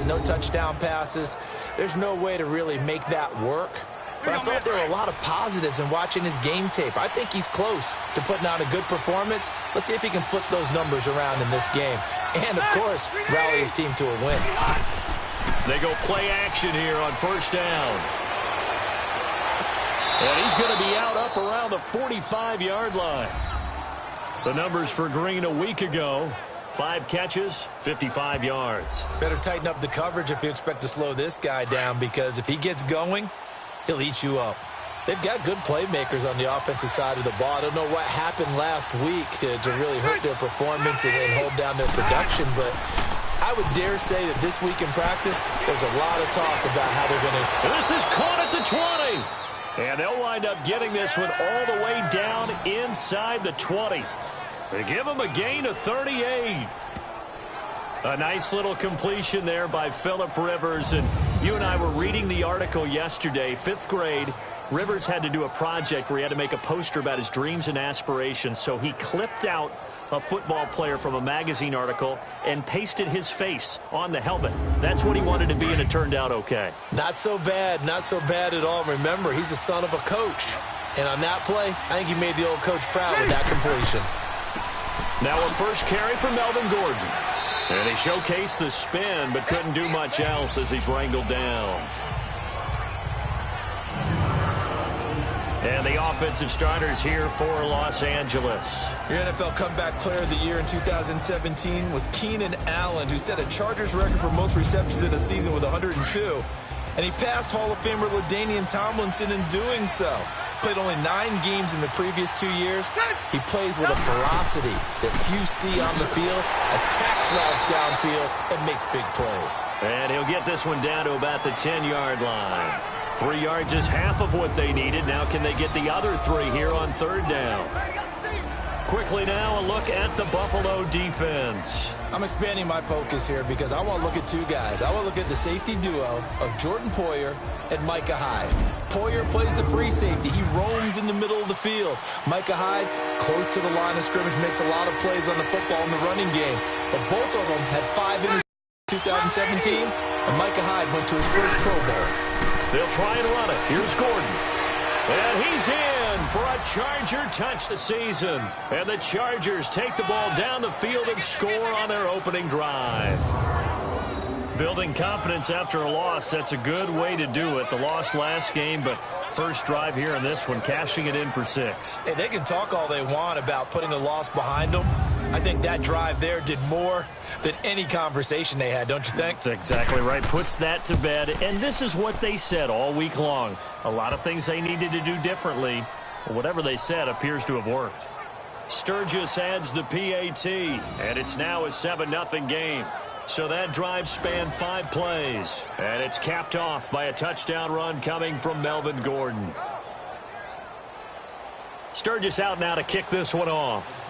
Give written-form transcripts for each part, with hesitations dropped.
receptions, no touchdown passes. There's no way to really make that work. But I thought there were a lot of positives in watching his game tape. I think he's close to putting on a good performance. Let's see if he can flip those numbers around in this game. And, of course, rally his team to a win. They go play action here on first down. And he's going to be out up around the 45-yard line. The numbers for Green a week ago: 5 catches, 55 yards. Better tighten up the coverage if you expect to slow this guy down, because if he gets going, he'll eat you up. They've got good playmakers on the offensive side of the ball. I don't know what happened last week to really hurt their performance and hold down their production, but I would dare say that this week in practice, there's a lot of talk about how they're going to... This is caught at the 20. And they'll wind up getting this one all the way down inside the 20. They give him a gain of 38. A nice little completion there by Phillip Rivers. And you and I were reading the article yesterday, 5th grade. Rivers had to do a project where he had to make a poster about his dreams and aspirations. So he clipped out a football player from a magazine article and pasted his face on the helmet. That's what he wanted to be, and it turned out okay. Not so bad at all. Remember, he's the son of a coach. And on that play, I think he made the old coach proud with that completion. Now a first carry for Melvin Gordon. And he showcased the spin, but couldn't do much else as he's wrangled down. And the offensive starters here for Los Angeles. Your NFL Comeback Player of the Year in 2017 was Keenan Allen, who set a Chargers record for most receptions in a season with 102. And he passed Hall of Famer LaDainian Tomlinson in doing so. Played only 9 games in the previous 2 years. He plays with a ferocity that few see on the field, attacks routes downfield, and makes big plays. And he'll get this one down to about the 10-yard line. 3 yards is half of what they needed. Now can they get the other 3 here on third down? Quickly now, a look at the Buffalo defense. I'm expanding my focus here because I want to look at 2 guys. I want to look at the safety duo of Jordan Poyer and Micah Hyde. Poyer plays the free safety. He roams in the middle of the field. Micah Hyde, close to the line of scrimmage, makes a lot of plays on the football in the running game. But both of them had 5 interceptions in 2017, and Micah Hyde went to his first Pro Bowl. They'll try and run it. Here's Gordon. And he's in for a Charger touch this season. And the Chargers take the ball down the field and score on their opening drive. Building confidence after a loss, that's a good way to do it. The loss last game, but first drive here in this one, cashing it in for 6. Hey, they can talk all they want about putting a loss behind them. I think that drive there did more than any conversation they had, don't you think? That's exactly right. Puts that to bed. And this is what they said all week long. A lot of things they needed to do differently. Whatever they said appears to have worked. Sturgis adds the PAT, and it's now a 7-0 game. So that drive spanned 5 plays, and it's capped off by a touchdown run coming from Melvin Gordon. Sturgis out now to kick this one off.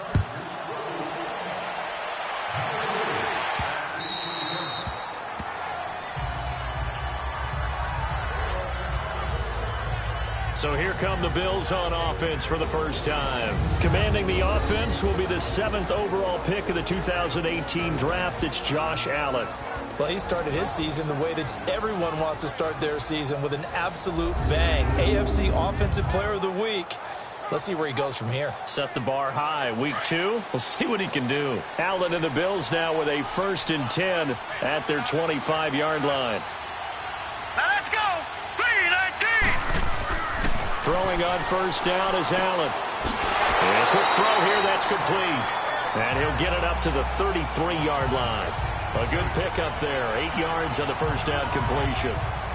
So here come the Bills on offense for the first time. Commanding the offense will be the 7th overall pick of the 2018 draft. It's Josh Allen. Well, he started his season the way that everyone wants to start their season, with an absolute bang. AFC Offensive Player of the Week. Let's see where he goes from here. Set the bar high. Week 2, we'll see what he can do. Allen and the Bills now with a 1st and 10 at their 25-yard line. Now let's go. 3-19. Throwing on first down is Allen. And a quick throw here, that's complete. And he'll get it up to the 33-yard line. A good pickup there. 8 yards on the first down completion.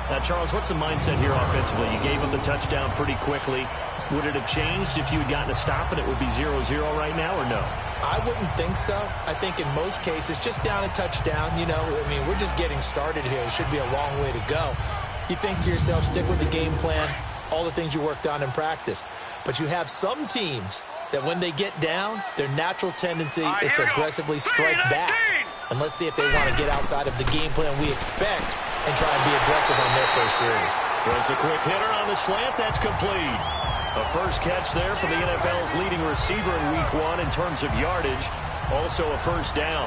Now, Charles, what's the mindset here offensively? You gave him the touchdown pretty quickly. Would it have changed if you had gotten a stop and it would be 0-0 right now, or no? I wouldn't think so. I think in most cases, just down a touchdown, you know, I mean, we're just getting started here. It should be a long way to go. You think to yourself, stick with the game plan, all the things you worked on in practice. But you have some teams that when they get down, their natural tendency is to aggressively strike back. And let's see if they want to get outside of the game plan we expect and try and be aggressive on their first series. Throws a quick hitter on the slant. That's complete. A first catch there for the NFL's leading receiver in Week 1 in terms of yardage. Also a first down.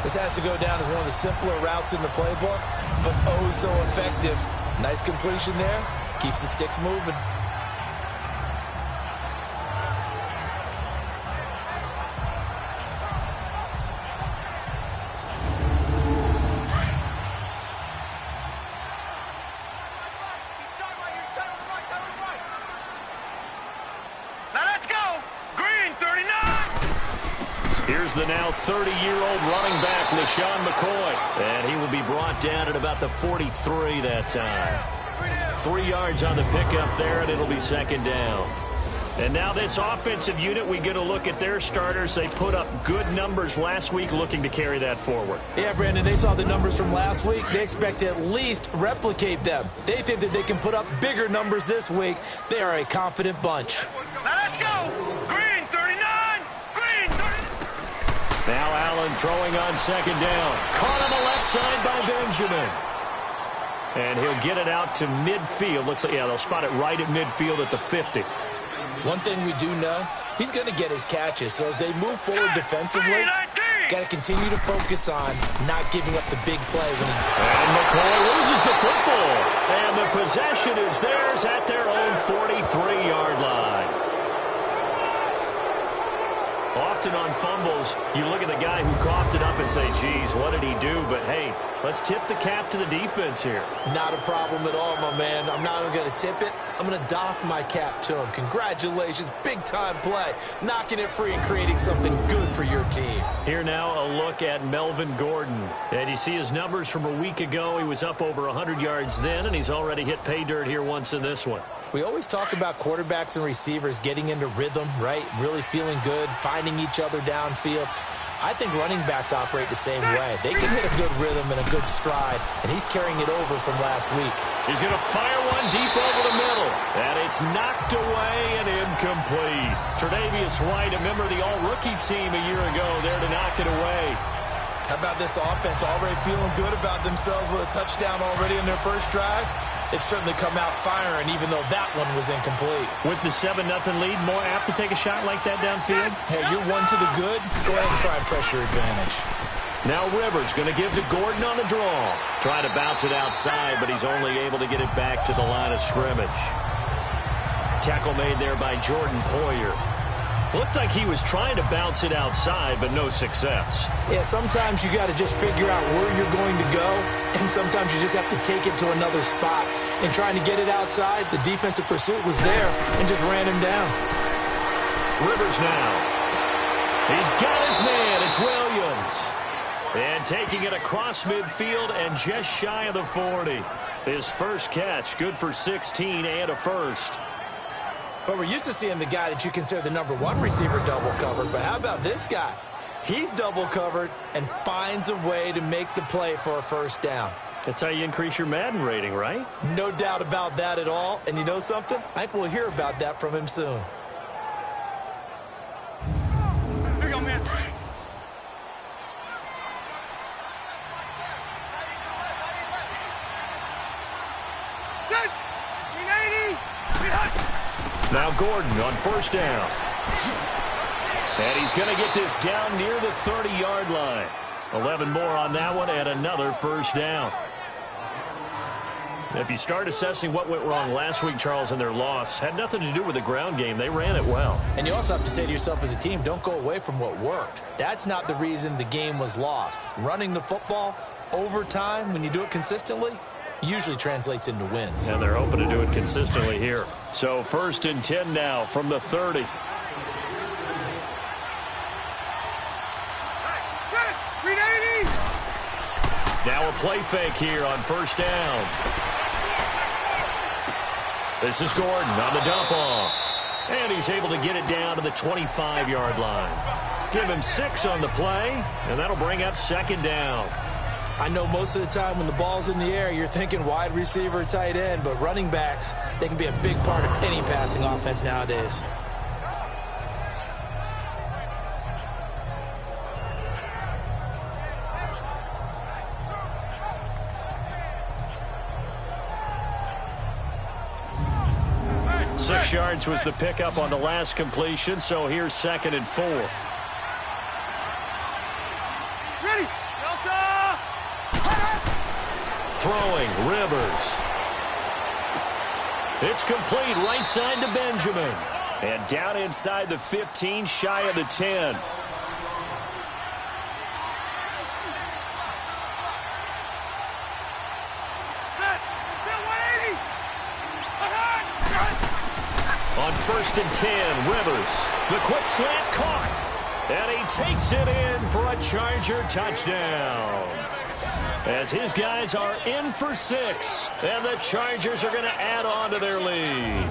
This has to go down as one of the simpler routes in the playbook, but oh so effective. Nice completion there. Keeps the sticks moving. Here's the now 30-year-old running back, LaShawn McCoy. And he will be brought down at about the 43 that time. 3 yards on the pickup there, and it'll be second down. And now this offensive unit, we get a look at their starters. They put up good numbers last week, looking to carry that forward. Yeah, Brandon, they saw the numbers from last week. They expect to at least replicate them. They think that they can put up bigger numbers this week. They are a confident bunch. Now let's go. Green 39. Green 39. Now Allen throwing on second down. Caught on the left side by Benjamin. And he'll get it out to midfield. Looks like, yeah, they'll spot it right at midfield at the 50. One thing we do know, he's going to get his catches. So as they move forward defensively, got to continue to focus on not giving up the big play. And McCoy loses the football. And the possession is theirs at their own 43-yard line. Often on fumbles, you look at the guy who coughed it up and say, geez, what did he do? But, hey, let's tip the cap to the defense here. Not a problem at all, my man. I'm not even going to tip it. I'm going to doff my cap to him. Congratulations. Big-time play. Knocking it free and creating something good for your team. Here now a look at Melvin Gordon. And you see his numbers from a week ago. He was up over 100 yards then, and he's already hit pay dirt here once in this one. We always talk about quarterbacks and receivers getting into rhythm, right? Really feeling good, finding each other downfield. I think running backs operate the same way. They can hit a good rhythm and a good stride, and he's carrying it over from last week. He's going to fire one deep over the middle, and it's knocked away and incomplete. Tre'Davious White, a member of the all-rookie team a year ago, there to knock it away. How about this offense already feeling good about themselves with a touchdown already in their first drive? It's certainly come out firing, even though that one was incomplete. With the 7-0 lead, more apt to take a shot like that downfield? Hey, you're one to the good. Go ahead and try and press your advantage. Now Rivers going to give to Gordon on the draw. Trying to bounce it outside, but he's only able to get it back to the line of scrimmage. Tackle made there by Jordan Poyer. Looked like he was trying to bounce it outside, but no success. Yeah, sometimes you got to just figure out where you're going to go, and sometimes you just have to take it to another spot. And trying to get it outside, the defensive pursuit was there and just ran him down. Rivers now. He's got his man. It's Williams. And taking it across midfield and just shy of the 40. His first catch, good for 16 and a first. But we're used to seeing the guy that you consider the #1 receiver double covered. But how about this guy? He's double covered and finds a way to make the play for a first down. That's how you increase your Madden rating, right? No doubt about that at all. And you know something? I think we'll hear about that from him soon. Here you go, man. Set. 380. Now Gordon on first down. And he's going to get this down near the 30-yard line. 11 more on that one and another first down. If you start assessing what went wrong last week, Charles, in their loss, had nothing to do with the ground game. They ran it well. And you also have to say to yourself as a team, don't go away from what worked. That's not the reason the game was lost. Running the football over time, when you do it consistently, usually translates into wins. And they're hoping to do it consistently here. So 1st and 10 now from the 30. Now a play fake here on first down. This is Gordon on the dump off. And he's able to get it down to the 25-yard line. Give him 6 on the play, and that'll bring up second down. I know most of the time when the ball's in the air, you're thinking wide receiver, tight end, but running backs, they can be a big part of any passing offense nowadays. Six yards was the pickup on the last completion, so here's 2nd and 4. Ready. Throwing, Rivers. It's complete right side to Benjamin. And down inside the 15, shy of the 10. On 1st and 10, Rivers. The quick slant caught. And he takes it in for a Charger touchdown. As his guys are in for 6. And the Chargers are going to add on to their lead.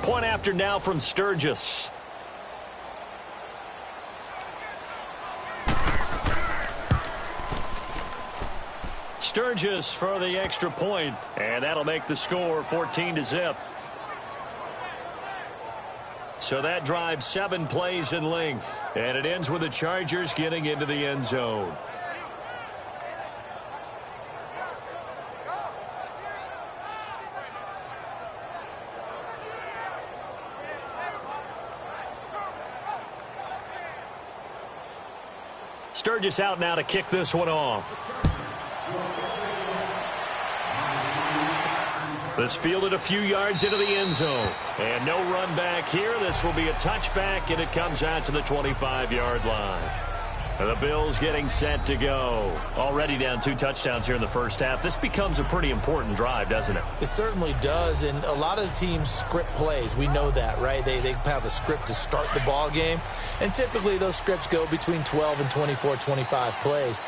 Point after now from Sturgis. Sturgis for the extra point, and that'll make the score 14-0. So that drives 7 plays in length, and it ends with the Chargers getting into the end zone. Sturgis out now to kick this one off. This fielded a few yards into the end zone. And no run back here. This will be a touchback, and it comes out to the 25-yard line. And the Bills getting set to go. Already down 2 touchdowns here in the first half. This becomes a pretty important drive, doesn't it? It certainly does, and a lot of teams script plays. We know that, right? They have a script to start the ball game, and typically those scripts go between 12 and 24, 25 plays.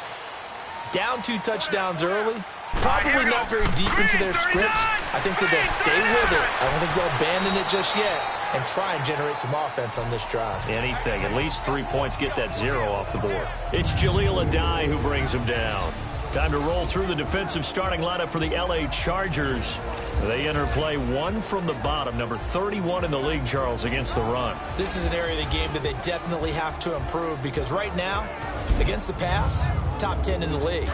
Down 2 touchdowns early, probably not very deep into their script. I think that they'll stay with it. I don't think they'll abandon it just yet and try and generate some offense on this drive. Anything. At least 3 points, get that 0 off the board. It's Jaleel Adai who brings him down. Time to roll through the defensive starting lineup for the L.A. Chargers. They enter play 1 from the bottom, number 31 in the league, Charles, against the run. This is an area of the game that they definitely have to improve because right now, against the pass, top 10 in the league.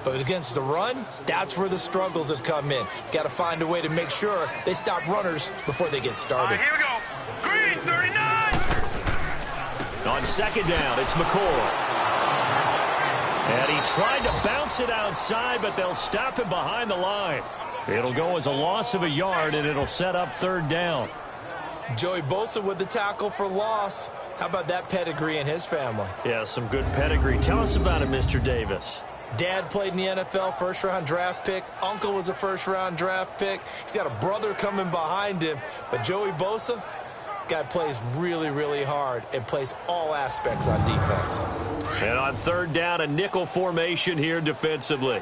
But against the run, that's where the struggles have come in. You've got to find a way to make sure they stop runners before they get started. Here we go. Green, 39. On 2nd down, it's McCoy. And he tried to bounce it outside, but they'll stop him behind the line. It'll go as a loss of a yard, and it'll set up 3rd down. Joey Bosa with the tackle for loss. How about that pedigree in his family? Yeah, some good pedigree. Tell us about it, Mr. Davis. Dad played in the NFL, 1st-round draft pick. Uncle was a 1st-round draft pick. He's got a brother coming behind him. But Joey Bosa, guy plays really, really hard and plays all aspects on defense. And on 3rd down, a nickel formation here defensively.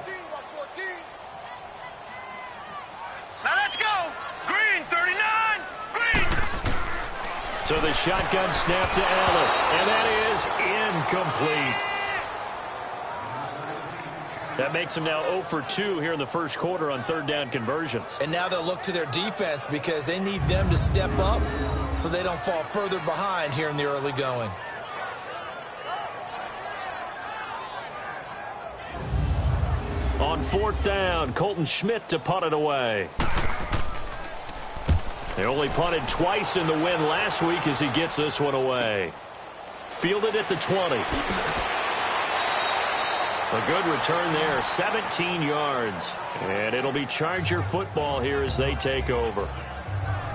Now let's go. Green, 39. Green. So the shotgun snap to Allen. And that is incomplete. That makes them now 0 for 2 here in the first quarter on 3rd down conversions. And now they'll look to their defense because they need them to step up so they don't fall further behind here in the early going. On 4th down, Colton Schmidt to punt it away. They only punted twice in the win last week as he gets this one away. Fielded at the 20. A good return there, 17 yards. And it'll be Charger football here as they take over.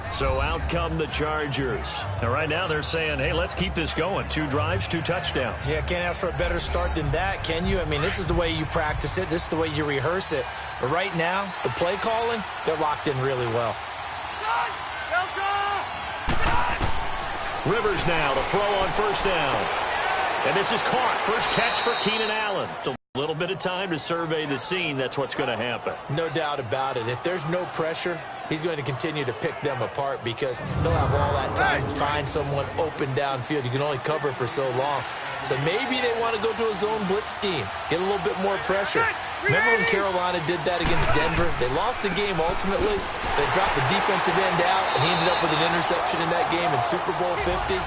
So out come the Chargers. And right now they're saying, hey, let's keep this going. 2 drives, 2 touchdowns. Yeah, can't ask for a better start than that, can you? I mean, this is the way you practice it. This is the way you rehearse it. But right now, the play calling, they're locked in really well. Rivers now to throw on 1st down. And this is caught. First catch for Keenan Allen. A little bit of time to survey the scene. That's what's going to happen. No doubt about it. If there's no pressure, he's going to continue to pick them apart because they'll have all that time to find someone open downfield. You can only cover for so long. So maybe they want to go to a zone blitz scheme, get a little bit more pressure. Remember when Carolina did that against Denver? They lost the game ultimately. They dropped the defensive end out, and he ended up with an interception in that game in Super Bowl 50.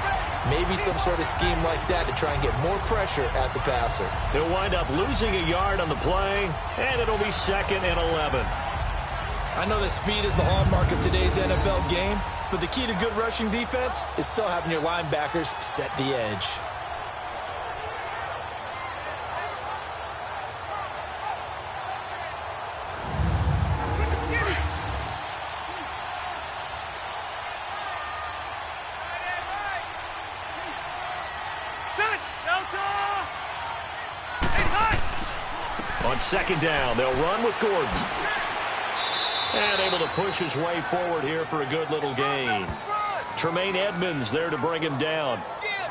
Maybe some sort of scheme like that to try and get more pressure at the passer. They'll wind up losing a yard on the play, and it'll be 2nd and 11. I know that speed is the hallmark of today's NFL game, but the key to good rushing defense is still having your linebackers set the edge. On second down, they'll run with Gordon. And able to push his way forward here for a good little gain. Tremaine Edmonds there to bring him down.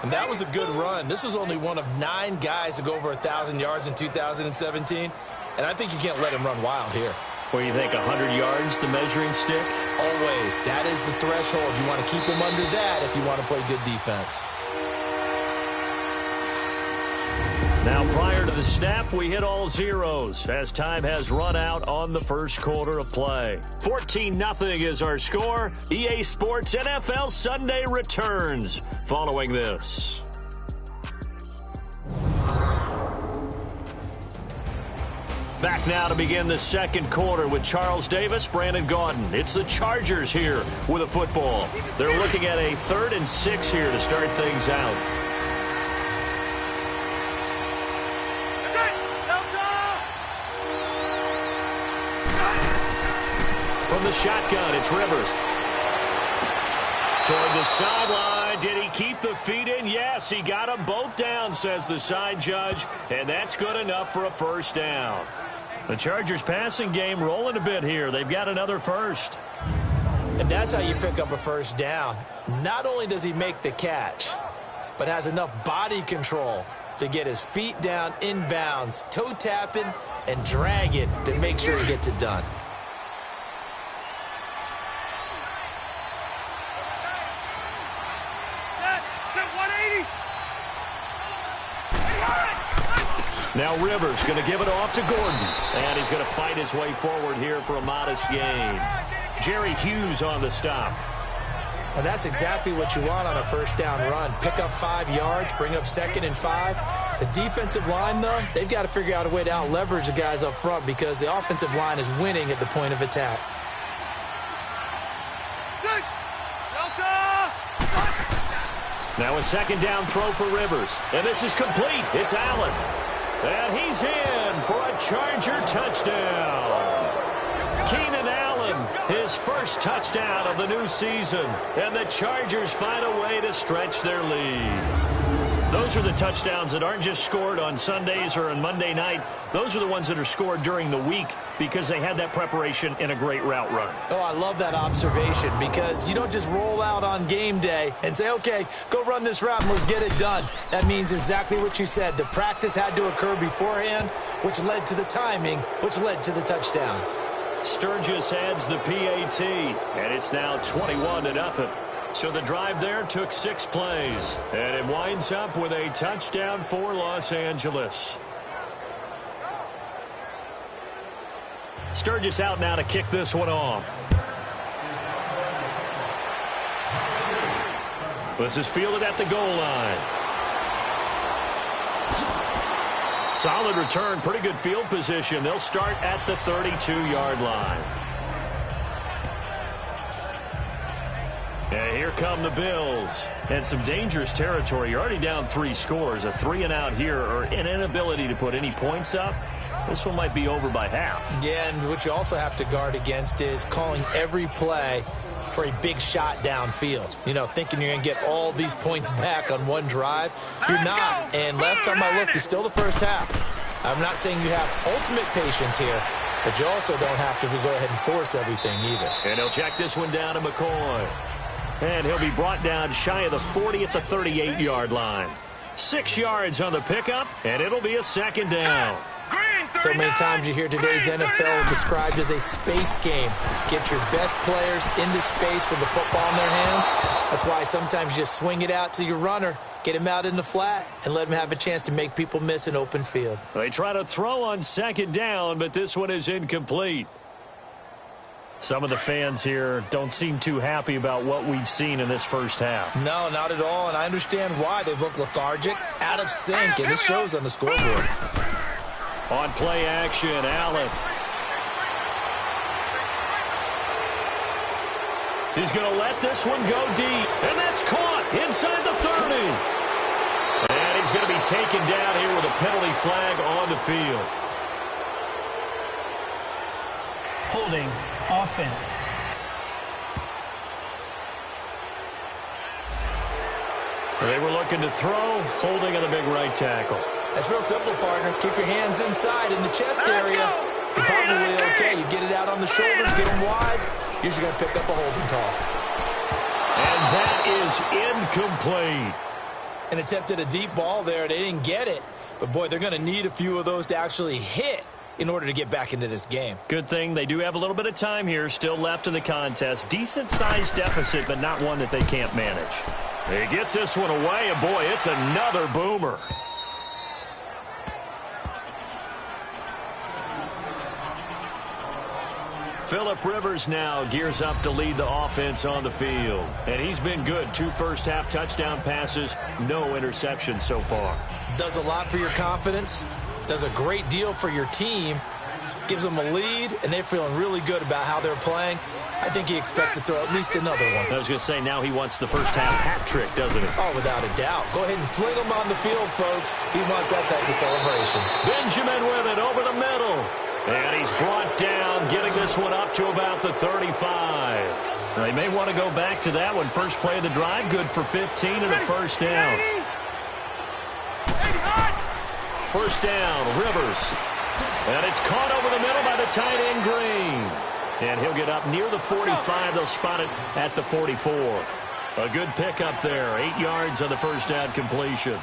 And that was a good run. This was only one of 9 guys to go over 1,000 yards in 2017. And I think you can't let him run wild here. What do you think, 100 yards, the measuring stick? Always. That is the threshold. You want to keep him under that if you want to play good defense. Now, prior to the snap, we hit all zeros as time has run out on the first quarter of play. 14-0 is our score. EA Sports NFL Sunday returns following this. Back now to begin the second quarter with Charles Davis, Brandon Gaudin. It's the Chargers here with a football. They're looking at a 3rd and 6 here to start things out. From the shotgun, it's Rivers. Toward the sideline. Did he keep the feet in? Yes, he got them both down, says the side judge. And that's good enough for a first down. The Chargers passing game rolling a bit here. They've got another first. And that's how you pick up a first down. Not only does he make the catch, but has enough body control to get his feet down inbounds, toe tapping, and drag it to make sure he gets it done. Now Rivers going to give it off to Gordon. And he's going to fight his way forward here for a modest gain. Jerry Hughes on the stop. And that's exactly what you want on a first down run. Pick up 5 yards, bring up 2nd and 5. The defensive line, though, they've got to figure out a way to out-leverage the guys up front because the offensive line is winning at the point of attack. Now a second down throw for Rivers. And this is complete. It's Allen. And he's in for a Charger touchdown. Keenan Allen, his first touchdown of the new season. And the Chargers find a way to stretch their lead. Those are the touchdowns that aren't just scored on Sundays or on Monday night. Those are the ones that are scored during the week because they had that preparation in a great route run. Oh, I love that observation because you don't just roll out on game day and say, okay, go run this route and let's get it done. That means exactly what you said. The practice had to occur beforehand, which led to the timing, which led to the touchdown. Sturgis adds the PAT, and it's now 21-0. So the drive there took 6 plays, and it winds up with a touchdown for Los Angeles. Sturgis out now to kick this one off. This is fielded at the goal line. Solid return, pretty good field position. They'll start at the 32-yard line. And here come the Bills. And some dangerous territory. You're already down 3 scores. A 3-and-out here, or an inability to put any points up. This one might be over by half. Yeah, and what you also have to guard against is calling every play for a big shot downfield. You know, thinking you're going to get all these points back on one drive. You're not. And last time I looked, it's still the first half. I'm not saying you have ultimate patience here, but you also don't have to go ahead and force everything either. And he'll check this one down to McCoy. And he'll be brought down shy of the 40 at the 38-yard line. 6 yards on the pickup, and it'll be a second down. So many times you hear today's NFL described as a space game. Get your best players into space with the football in their hands. That's why sometimes you just swing it out to your runner, get him out in the flat, and let him have a chance to make people miss an open field. They try to throw on second down, but this one is incomplete. Some of the fans here don't seem too happy about what we've seen in this first half. No, not at all, and I understand why. They've looked lethargic, out of sync, and this shows on the scoreboard. On play action, Allen. He's going to let this one go deep. And that's caught inside the 30. And he's going to be taken down here with a penalty flag on the field. Holding offense. They were looking to throw, holding on the big right tackle. That's real simple, partner. Keep your hands inside in the chest area. You're probably okay. You get it out on the shoulders, get them wide. Usually going to pick up a holding call. And that is incomplete. And attempted a deep ball there. They didn't get it. But, boy, they're going to need a few of those to actually hit in order to get back into this game. Good thing they do have a little bit of time here still left in the contest. Decent-sized deficit, but not one that they can't manage. He gets this one away, and, boy, it's another boomer. Phillip Rivers now gears up to lead the offense on the field. And he's been good. 2 first-half touchdown passes, no interceptions so far. Does a lot for your confidence. Does a great deal for your team. Gives them a lead, and they're feeling really good about how they're playing. I think he expects to throw at least another one. I was going to say, now he wants the first-half hat trick, doesn't he? Oh, without a doubt. Go ahead and fling him on the field, folks. He wants that type of celebration. Benjamin with it over the middle. And he's brought down, getting this one up to about the 35. They may want to go back to that one. First play of the drive, good for 15 and a first down. First down, Rivers. And it's caught over the middle by the tight end, Green. And he'll get up near the 45. They'll spot it at the 44. A good pickup there. 8 yards on the first down completion.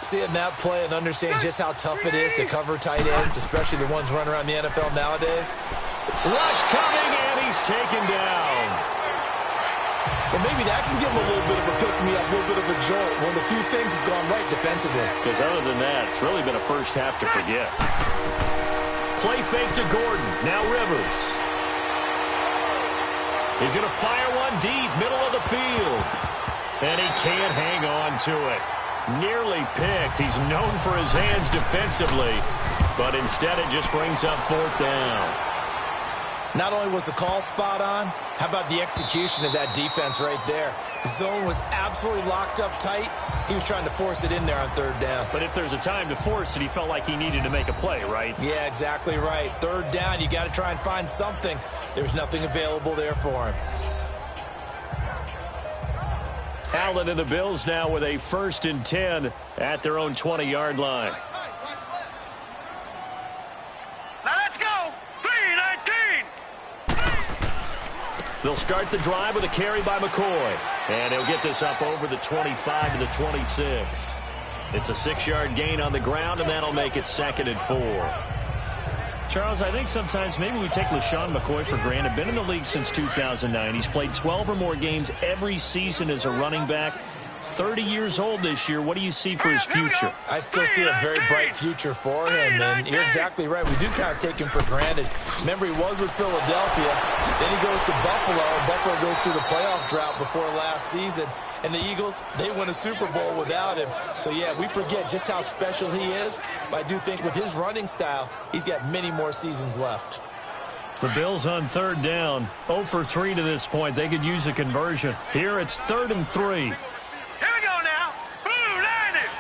Seeing that play and understand just how tough it is to cover tight ends, especially the ones running around the NFL nowadays. Rush coming, and he's taken down. Well, maybe that can give him a little bit of a pick-me-up, a little bit of a jolt. One of the few things has gone right defensively. Because other than that, it's really been a first half to forget. Play fake to Gordon. Now Rivers. He's going to fire one deep, middle of the field. And he can't hang on to it. Nearly picked. He's known for his hands defensively, but instead it just brings up fourth down. Not only was the call spot on, how about the execution of that defense right there? The zone was absolutely locked up tight. He was trying to force it in there on third down. But if there's a time to force it, he felt like he needed to make a play, right? Yeah, exactly right. Third down, you got to try and find something. There's nothing available there for him. Allen and the Bills now with a 1st and 10 at their own 20-yard line. Now let's go. 3-19. They'll start the drive with a carry by McCoy. And he'll get this up over the 25 to the 26. It's a 6-yard gain on the ground, and that'll make it 2nd and 4. Charles, I think sometimes maybe we take LaShawn McCoy for granted. Been in the league since 2009. He's played 12 or more games every season as a running back. 30 years old this year. What do you see for his future? I still see a very bright future for him, and you're exactly right. We do kind of take him for granted. Remember, he was with Philadelphia. Then he goes to Buffalo, and Buffalo goes through the playoff drought before last season. And the Eagles, they win a Super Bowl without him. So, yeah, we forget just how special he is. But I do think with his running style, he's got many more seasons left. The Bills on third down. 0 for 3 to this point. They could use a conversion. Here it's 3rd and 3. Here we go now. Boom, landed.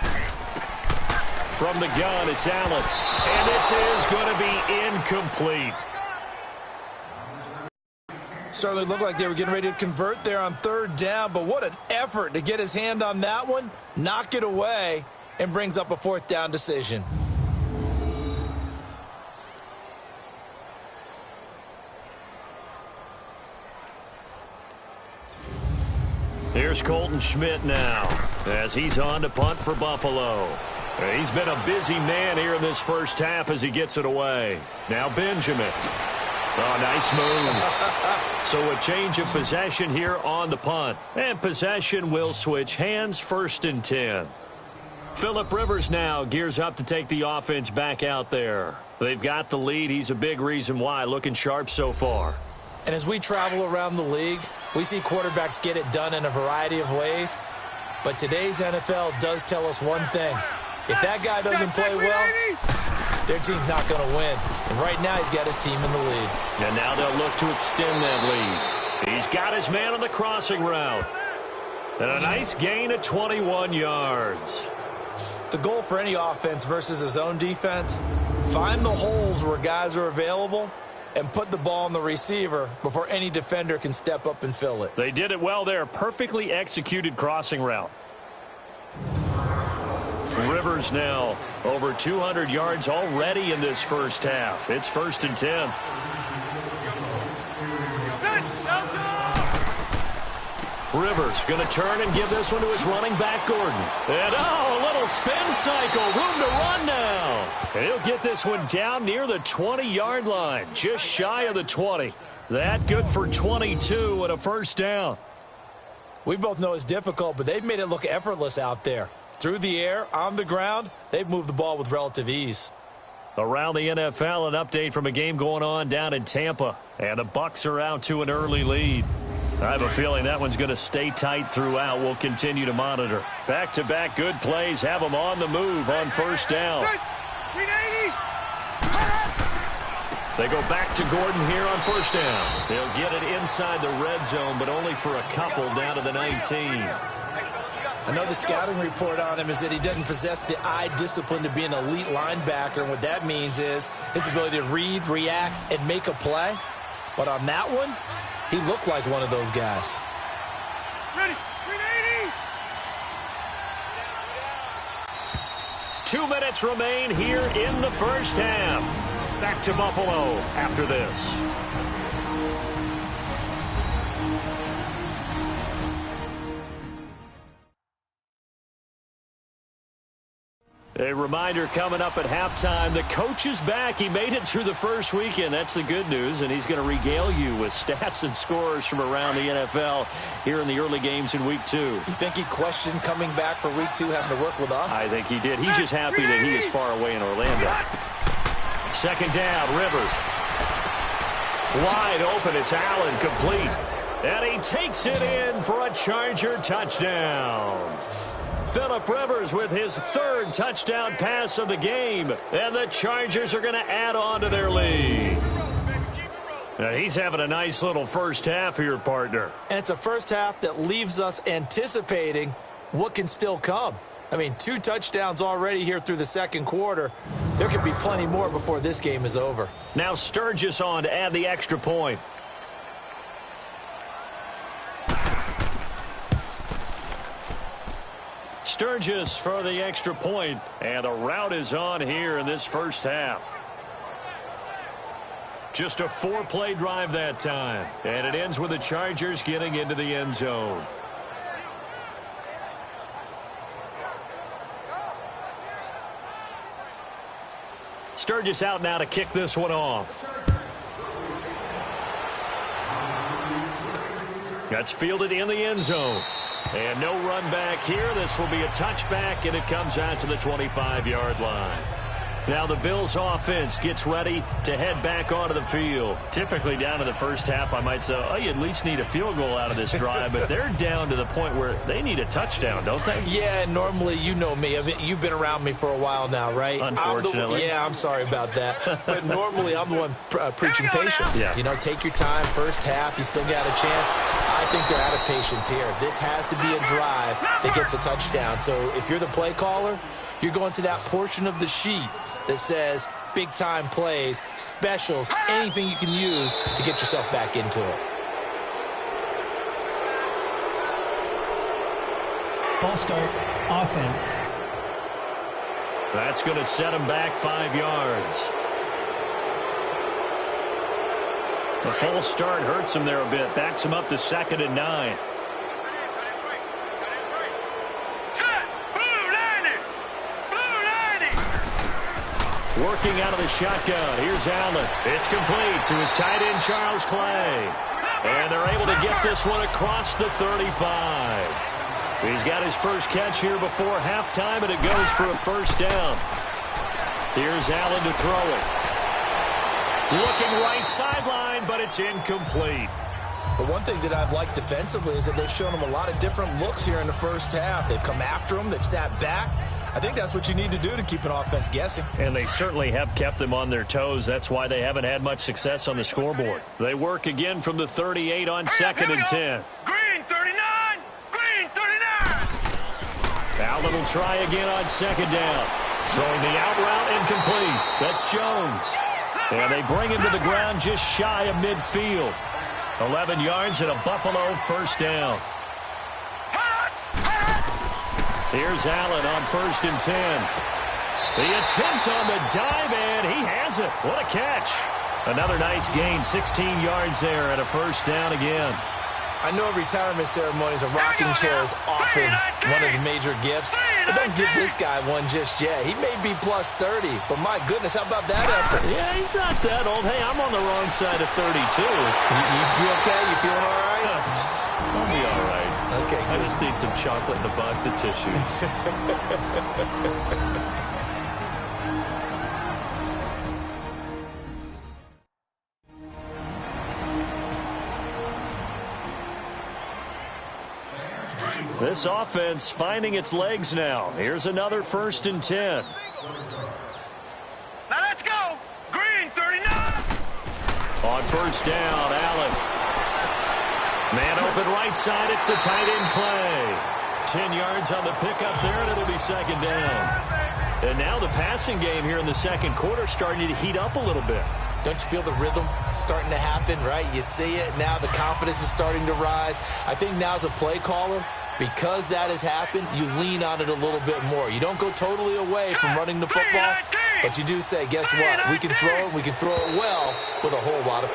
From the gun, it's Allen. And this is going to be incomplete. Certainly looked like they were getting ready to convert there on third down, but what an effort to get his hand on that one, knock it away, and brings up a 4th down decision. Here's Colton Schmidt now as he's on to punt for Buffalo. He's been a busy man here in this first half as he gets it away. Now Benjamin. Oh, nice move. So a change of possession here on the punt. And possession will switch hands, 1st and 10. Phillip Rivers now gears up to take the offense back out there. They've got the lead. He's a big reason why. Looking sharp so far. And as we travel around the league, we see quarterbacks get it done in a variety of ways. But today's NFL does tell us one thing. If that guy doesn't play well, their team's not going to win. And right now he's got his team in the lead. And now they'll look to extend that lead. He's got his man on the crossing route. And a nice gain of 21 yards. The goal for any offense versus his own defense, find the holes where guys are available and put the ball on the receiver before any defender can step up and fill it. They did it well there. Perfectly executed crossing route. Rivers now over 200 yards already in this first half. It's 1st and 10. Rivers going to turn and give this one to his running back, Gordon. And, a little spin cycle. Room to run now. And he'll get this one down near the 20-yard line, just shy of the 20. That good for 22 and a first down. We both know it's difficult, but they've made it look effortless out there. Through the air, on the ground, they've moved the ball with relative ease. Around the NFL, an update from a game going on down in Tampa. And the Bucs are out to an early lead. I have a feeling that one's going to stay tight throughout. We'll continue to monitor. Back-to-back good plays have them on the move on first down. They go back to Gordon here on first down. They'll get it inside the red zone, but only for a couple down to the 19. I know the scouting report on him is that he doesn't possess the eye discipline to be an elite linebacker. And what that means is his ability to read, react, and make a play. But on that one, he looked like one of those guys. Ready, 380. 2 minutes remain here in the first half. Back to Buffalo after this. A reminder coming up at halftime, the coach is back. He made it through the first weekend. That's the good news, and he's going to regale you with stats and scores from around the NFL here in the early games in Week 2. You think he questioned coming back for Week 2 having to work with us? I think he did. He's just happy that he is far away in Orlando. Second down, Rivers. Wide open, it's Allen, complete. And he takes it in for a Charger touchdown. Phillip Rivers with his 3rd touchdown pass of the game. And the Chargers are going to add on to their lead. Now he's having a nice little first half here, partner. And it's a first half that leaves us anticipating what can still come. I mean, 2 touchdowns already here through the second quarter. There could be plenty more before this game is over. Now Sturgis on to add the extra point. Sturgis for the extra point, and a route is on here in this first half. Just a 4-play drive that time, and it ends with the Chargers getting into the end zone. Sturgis out now to kick this one off. That's fielded in the end zone. And no run back here. This will be a touchback, and it comes out to the 25-yard line. Now the Bills offense gets ready to head back onto the field. Typically down to the first half, I might say, oh, you at least need a field goal out of this drive. But they're down to the point where they need a touchdown, don't they? Yeah, normally, you know me. I mean, you've been around me for a while now, right? Unfortunately. I'm sorry about that. But normally, I'm the one preaching patience. Yeah. You know, take your time. First half, you still got a chance. I think they're out of patience here. This has to be a drive that gets a touchdown. So if you're the play caller, you're going to that portion of the sheet that says big-time plays, specials, anything you can use to get yourself back into it. False start, offense. That's going to set him back 5 yards. The false start hurts him there a bit. Backs him up to 2nd and 9. Working out of the shotgun. Here's Allen. It's complete to his tight end, Charles Clay. And they're able to get this one across the 35. He's got his first catch here before halftime, and it goes for a first down. Here's Allen to throw it. Looking right sideline, but it's incomplete. But one thing that I've liked defensively is that they've shown him a lot of different looks here in the first half. They've come after him. They've sat back. I think that's what you need to do to keep an offense guessing. And they certainly have kept them on their toes. That's why they haven't had much success on the scoreboard. They work again from the 38 on 2nd and 10. Green 39! Green 39! Allen will try again on 2nd down. Throwing the out route incomplete. That's Jones. And they bring him to the ground just shy of midfield. 11 yards and a Buffalo first down. Here's Allen on 1st and 10. The attempt on the dive, and he has it. What a catch. Another nice gain, 16 yards there, and a first down again. I know retirement ceremonies, a rocking chair is often one of the major gifts. But don't give this guy one just yet. He may be plus 30, but my goodness, how about that effort? Yeah, he's not that old. Hey, I'm on the wrong side of 32. You okay? You feeling all right? I'll be all right. Okay, I good. just need some chocolate and a box of tissues. This offense finding its legs now. Here's another 1st and 10. Now let's go! Green 39! On 1st down, Allen. Man open right side. It's the tight end Clay. 10 yards on the pickup there, and it'll be 2nd down. And now the passing game here in the 2nd quarter starting to heat up a little bit. Don't you feel the rhythm starting to happen, right? You see it now. The confidence is starting to rise. I think now as a play caller, because that has happened, you lean on it a little bit more. You don't go totally away from running the football, but you do say, guess what? We can throw it. We can throw it well with a whole lot of...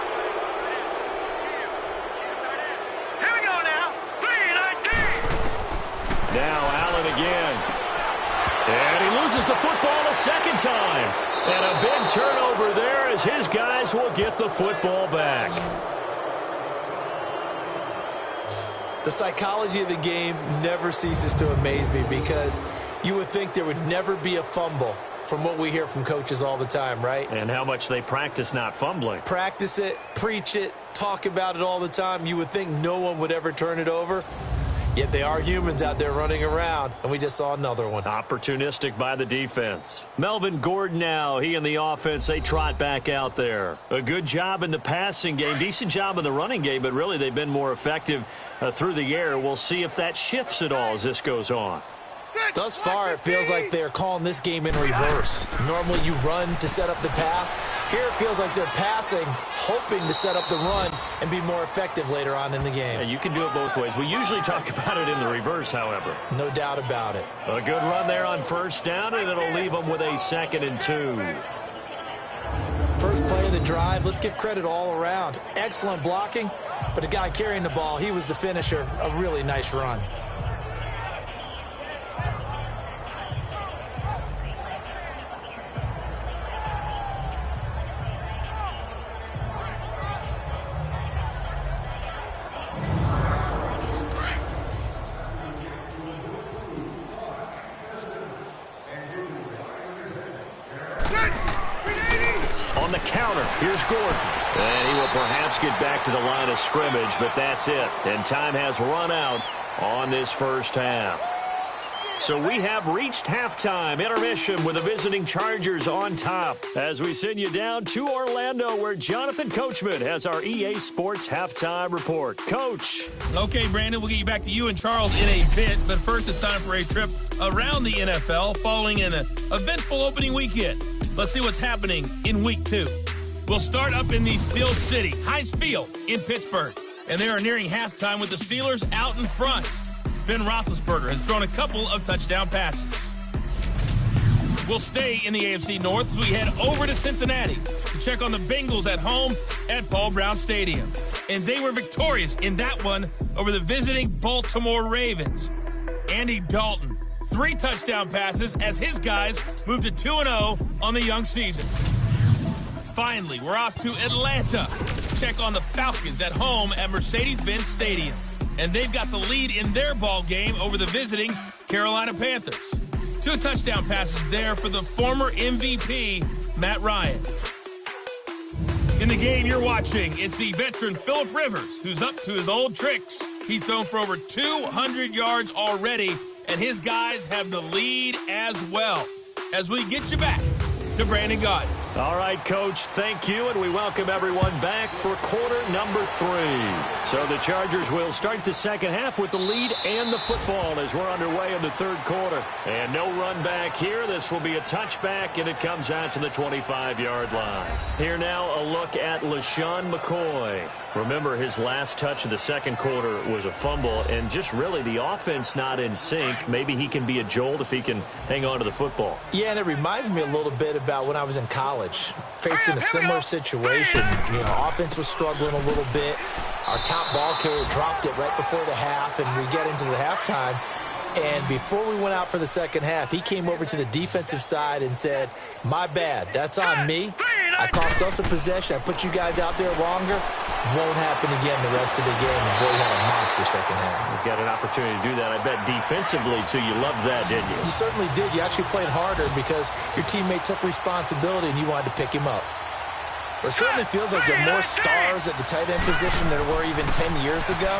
Here we go now! 3-19! Now Allen again. And he loses the football a 2nd time. And a big turnover there as his guys will get the football back. The psychology of the game never ceases to amaze me because you would think there would never be a fumble from what we hear from coaches all the time, right? And how much they practice not fumbling. Practice it, preach it, talk about it all the time. You would think no one would ever turn it over. Yet they are humans out there running around, and we just saw another one. Opportunistic by the defense. Melvin Gordon now, he and the offense, they trot back out there. A good job in the passing game, decent job in the running game, but really they've been more effective through the air. We'll see if that shifts at all as this goes on. Thus far, it feels like they're calling this game in reverse. Normally you run to set up the pass. Here it feels like they're passing, hoping to set up the run and be more effective later on in the game. Yeah, you can do it both ways. We usually talk about it in the reverse, however. No doubt about it. A good run there on 1st down, and it'll leave them with a 2nd and 2. First play of the drive, let's give credit all around. Excellent blocking, but the guy carrying the ball, he was the finisher. A really nice run. On the counter, here's Gordon. And he will perhaps get back to the line of scrimmage, but that's it. And time has run out on this first half. So we have reached halftime intermission with the visiting Chargers on top as we send you down to Orlando where Jonathan Coachman has our EA Sports halftime report. Coach. Okay, Brandon, we'll get you back to you and Charles in a bit, but first it's time for a trip around the NFL following an eventful opening weekend. Let's see what's happening in Week 2. We'll start up in the Steel City, Heinz Field in Pittsburgh, and they are nearing halftime with the Steelers out in front. Ben Roethlisberger has thrown a couple of touchdown passes. We'll stay in the AFC North as we head over to Cincinnati to check on the Bengals at home at Paul Brown Stadium. And they were victorious in that one over the visiting Baltimore Ravens. Andy Dalton, 3 touchdown passes as his guys moved to 2-0 on the young season. Finally, we're off to Atlanta to check on the Falcons at home at Mercedes-Benz Stadium. And they've got the lead in their ball game over the visiting Carolina Panthers. 2 touchdown passes there for the former MVP, Matt Ryan. In the game you're watching, it's the veteran Phillip Rivers, who's up to his old tricks. He's thrown for over 200 yards already and his guys have the lead as well. As we get you back to Brandon Gaudin. All right, Coach, thank you, and we welcome everyone back for quarter number 3. So the Chargers will start the second half with the lead and the football as we're underway in the third quarter. And no run back here. This will be a touchback, and it comes out to the 25-yard line. Here now, a look at LaShawn McCoy. Remember, his last touch of the second quarter was a fumble, and just really the offense not in sync. Maybe he can be a jolt if he can hang on to the football. Yeah, and it reminds me a little bit about when I was in college. Faced in a similar situation. You know, offense was struggling a little bit. Our top ball carrier dropped it right before the half, and we get into the halftime. And before we went out for the second half, he came over to the defensive side and said, "My bad. That's on me. I cost us a possession. I put you guys out there longer. Won't happen again the rest of the game." And boy, he had a monster second half. He's got an opportunity to do that. I bet defensively, too, you loved that, didn't you? You certainly did. You actually played harder because your teammate took responsibility and you wanted to pick him up. It certainly feels like there are more stars at the tight end position than there were even 10 years ago.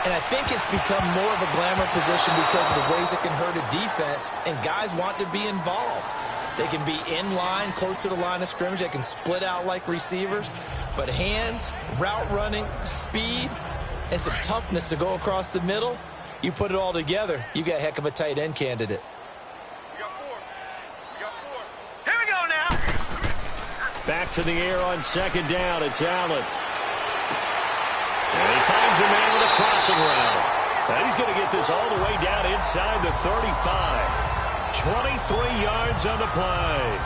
And I think it's become more of a glamour position because of the ways it can hurt a defense, and guys want to be involved. They can be in line, close to the line of scrimmage. They can split out like receivers. But hands, route running, speed, and some toughness to go across the middle, you put it all together, you got a heck of a tight end candidate. We got 4. We got 4. Here we go now. Back to the air on second down. It's Allen. And he finds a man with a crossing route. And he's going to get this all the way down inside the 35. 23 yards on the play.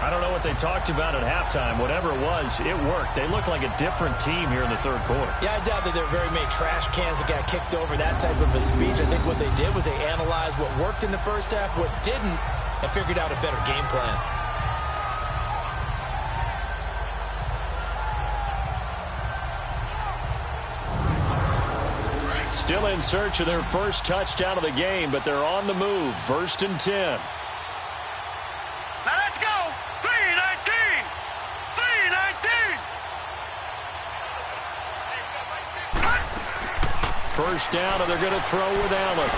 I don't know what they talked about at halftime. Whatever it was, it worked. They look like a different team here in the third quarter. Yeah, I doubt that there are very many trash cans that got kicked over that type of a speech. I think what they did was they analyzed what worked in the first half, what didn't, and figured out a better game plan. Still in search of their first touchdown of the game, but they're on the move. 1st and 10. Now let's go. 3-19. 3-19. First down, and they're going to throw with Allen.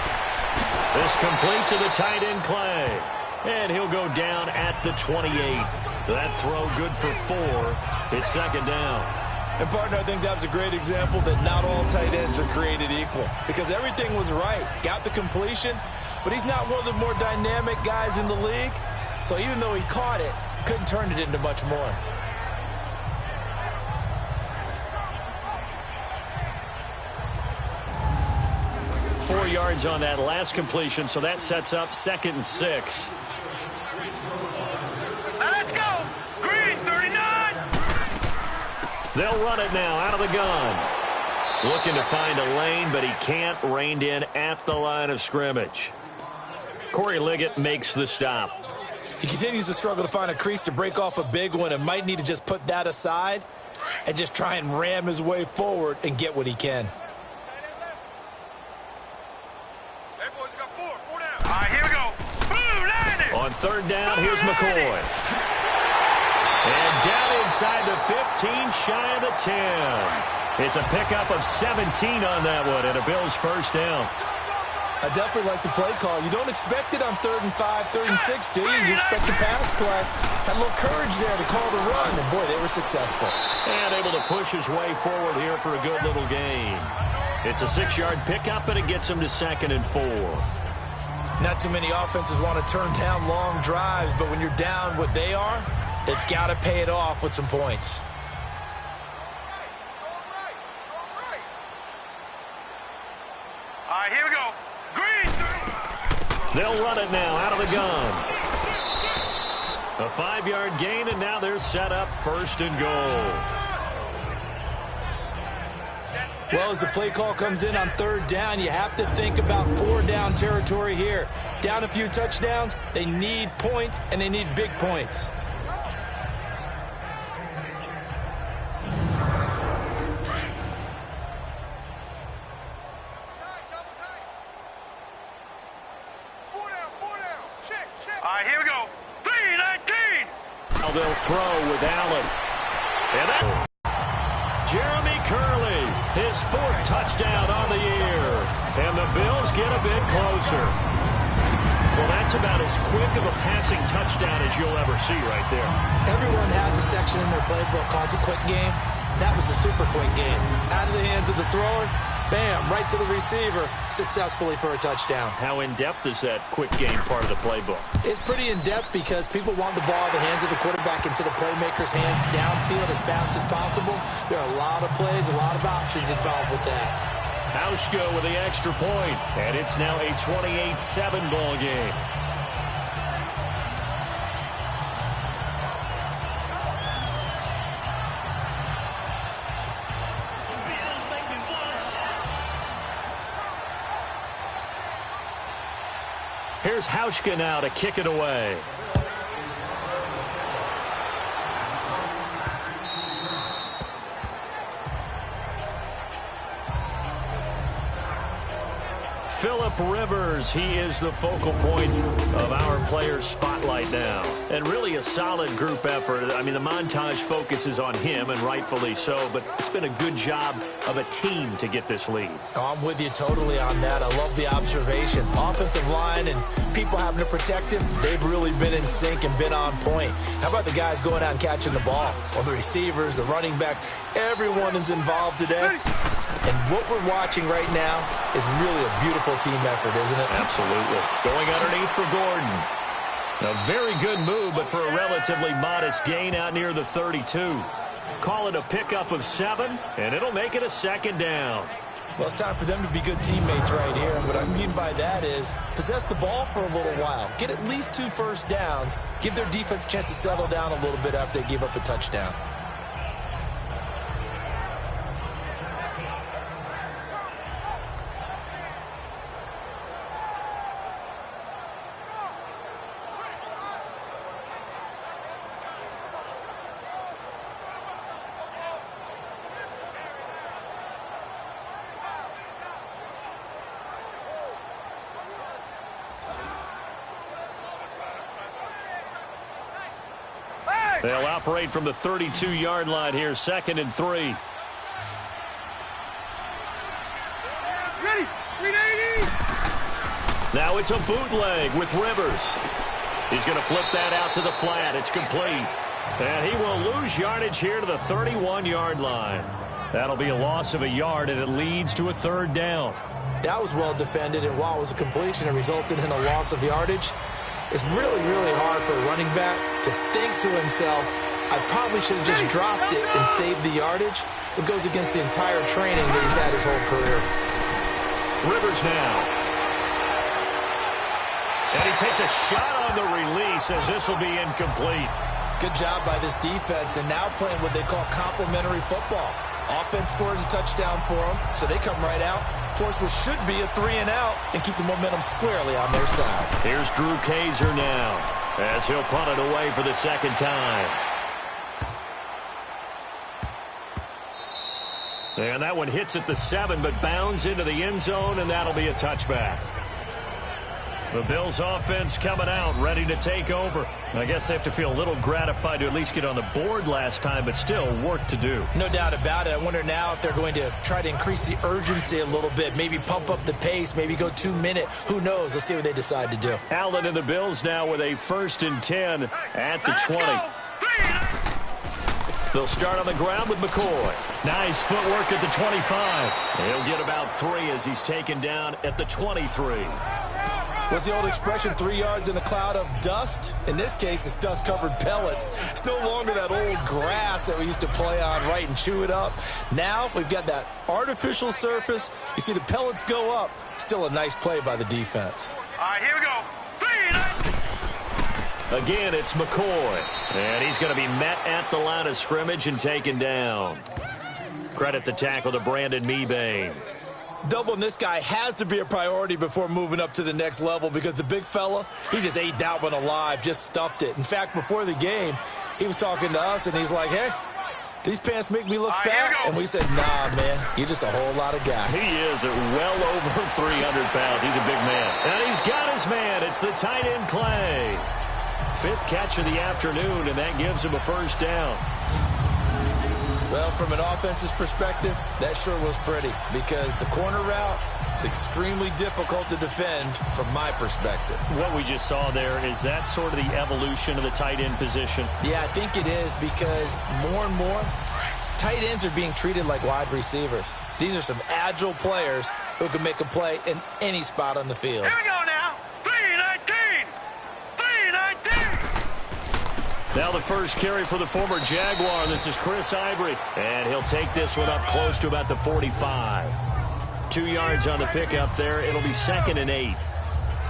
This complete to the tight end, Clay. And he'll go down at the 28. That throw good for 4. It's second down. And, partner, I think that was a great example that not all tight ends are created equal because everything was right. Got the completion, but he's not one of the more dynamic guys in the league. So even though he caught it, couldn't turn it into much more. Four yards on that last completion, so that sets up 2nd and 6. Now let's go. Green 39. They'll run it now out of the gun. Looking to find a lane, but he can't. Reined in at the line of scrimmage. Corey Liggett makes the stop. He continues to struggle to find a crease to break off a big one and might need to just put that aside and just try and ram his way forward and get what he can. Hey, boys, we got 4. 4 down. All right, here we go. Blue, landing. On third down, here's McCoy. And down inside the 15, shy of the 10. It's a pickup of 17 on that one, and a Bills first down. I definitely like the play call. You don't expect it on 3rd and 5, 3rd and 6, do you? You expect the pass play. Had a little courage there to call the run, and boy, they were successful. And able to push his way forward here for a good little gain. It's a 6-yard pickup, and it gets him to 2nd and 4. Not too many offenses want to turn down long drives, but when you're down what they are, they've got to pay it off with some points. All right, here we go. Green. They'll run it now out of the gun. A 5-yard gain, and now they're set up 1st and goal. Well, as the play call comes in on 3rd down, you have to think about 4-down territory here. Down a few touchdowns, they need points, and they need big points. All right, here we go. 3-19. Now they'll throw with Allen. And that Jeremy Curley, his 4th touchdown on the year. And the Bills get a bit closer. Well, that's about as quick of a passing touchdown as you'll ever see right there. Everyone has a section in their playbook called the quick game. That was the super quick game. Out of the hands of the thrower, bam, right to the receiver, successfully for a touchdown. How in-depth is that quick game part of the playbook? It's pretty in-depth because people want the ball in the hands of the quarterback into the playmaker's hands downfield as fast as possible. There are a lot of plays, a lot of options involved with that. Hauschka with the extra point, and it's now a 28-7 ball game. Here's Hauschka now to kick it away. Phillip Rivers, he is the focal point of our players' spotlight now. And really a solid group effort. I mean, the montage focuses on him, and rightfully so, but it's been a good job of a team to get this lead. I'm with you totally on that. I love the observation. Offensive line and people having to protect him, they've really been in sync and been on point. How about the guys going out and catching the ball? Well, the receivers, the running backs, everyone is involved today. And what we're watching right now is really a beautiful team effort, isn't it? Absolutely. Going underneath for Gordon. A very good move, but for a relatively modest gain out near the 32. Call it a pickup of 7, and it'll make it a second down. Well, it's time for them to be good teammates right here. And what I mean by that is possess the ball for a little while. Get at least 2 first downs. Give their defense a chance to settle down a little bit after they give up a touchdown. They'll operate from the 32-yard line here, 2nd and 3. Ready? 380! Now it's a bootleg with Rivers. He's going to flip that out to the flat. It's complete. And he will lose yardage here to the 31-yard line. That'll be a loss of a yard, and it leads to a 3rd down. That was well defended, and while it was a completion, it resulted in a loss of yardage. It's really, really hard for a running back to think to himself, I probably should have just dropped it and saved the yardage. It goes against the entire training that he's had his whole career. Rivers now. And he takes a shot on the release as this will be incomplete. Good job by this defense, and now playing what they call complementary football. Offense scores a touchdown for them, so they come right out, force what should be a 3-and-out, and keep the momentum squarely on their side. Here's Drew Kaiser now, as he'll punt it away for the 2nd time. And that one hits at the 7, but bounds into the end zone, and that'll be a touchback. The Bills offense coming out, ready to take over. I guess they have to feel a little gratified to at least get on the board last time, but still work to do. No doubt about it. I wonder now if they're going to try to increase the urgency a little bit, maybe pump up the pace, maybe go 2-minute. Who knows? Let's see what they decide to do. Allen and the Bills now with a 1st and 10 at the 20. They'll start on the ground with McCoy. Nice footwork at the 25. He'll get about 3 as he's taken down at the 23. What's the old expression, 3 yards in a cloud of dust? In this case, it's dust-covered pellets. It's no longer that old grass that we used to play on, right, and chew it up. Now we've got that artificial surface. You see the pellets go up. Still a nice play by the defense. All right, here we go. 3. Again, it's McCoy. And he's going to be met at the line of scrimmage and taken down. Credit the tackle to Brandon Mebane. Doubling this guy has to be a priority before moving up to the next level because the big fella, he just ate that one alive, just stuffed it. In fact, before the game, he was talking to us, and he's like, hey, these pants make me look fat? And we said, nah, man, you're just a whole lot of guy. He is at well over 300 pounds. He's a big man. And he's got his man. It's the tight end Clay. 5th catch of the afternoon, and that gives him a 1st down. Well, from an offense's perspective, that sure was pretty because the corner route It's extremely difficult to defend from my perspective. What we just saw there, is that sort of the evolution of the tight end position? Yeah, I think it is, because more and more tight ends are being treated like wide receivers. These are some agile players who can make a play in any spot on the field. Here we go now. 319. 319. Now the first carry for the former Jaguar. This is Chris Ivory. And he'll take this one up close to about the 45. 2 yards on the pickup there. It'll be 2nd and 8.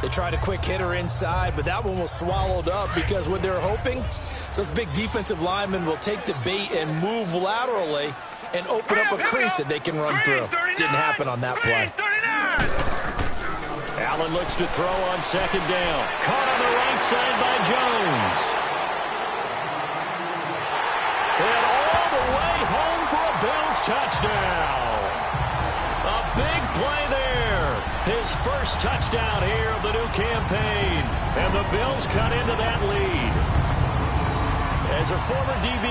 They tried a quick hitter inside, but that one was swallowed up because what they're hoping, those big defensive linemen will take the bait and move laterally and open up a crease that they can run through. Didn't happen on that play. Allen looks to throw on 2nd down. Caught on the right side by Jones. And all the way home for a Bills touchdown. A big play there. His first touchdown here of the new campaign. And the Bills cut into that lead. As a former DB,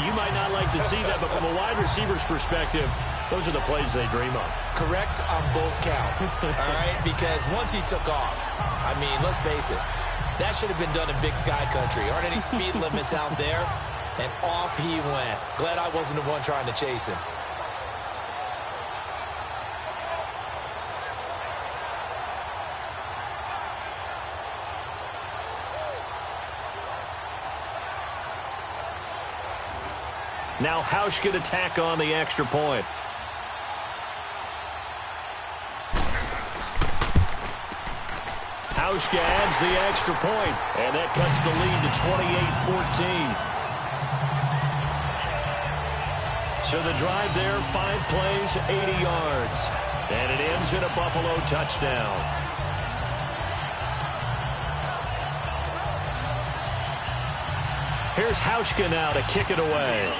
you might not like to see that, but from a wide receiver's perspective, those are the plays they dream of. Correct on both counts, all right? Because once he took off, I mean, let's face it, that should have been done in Big Sky Country. Aren't any speed limits out there? And off he went. Glad I wasn't the one trying to chase him. Now Hausch could attack on the extra point. Hausch adds the extra point, and that cuts the lead to 28-14. So the drive there, 5 plays, 80 yards. And it ends in a Buffalo touchdown. Here's Hauschka now to kick it away.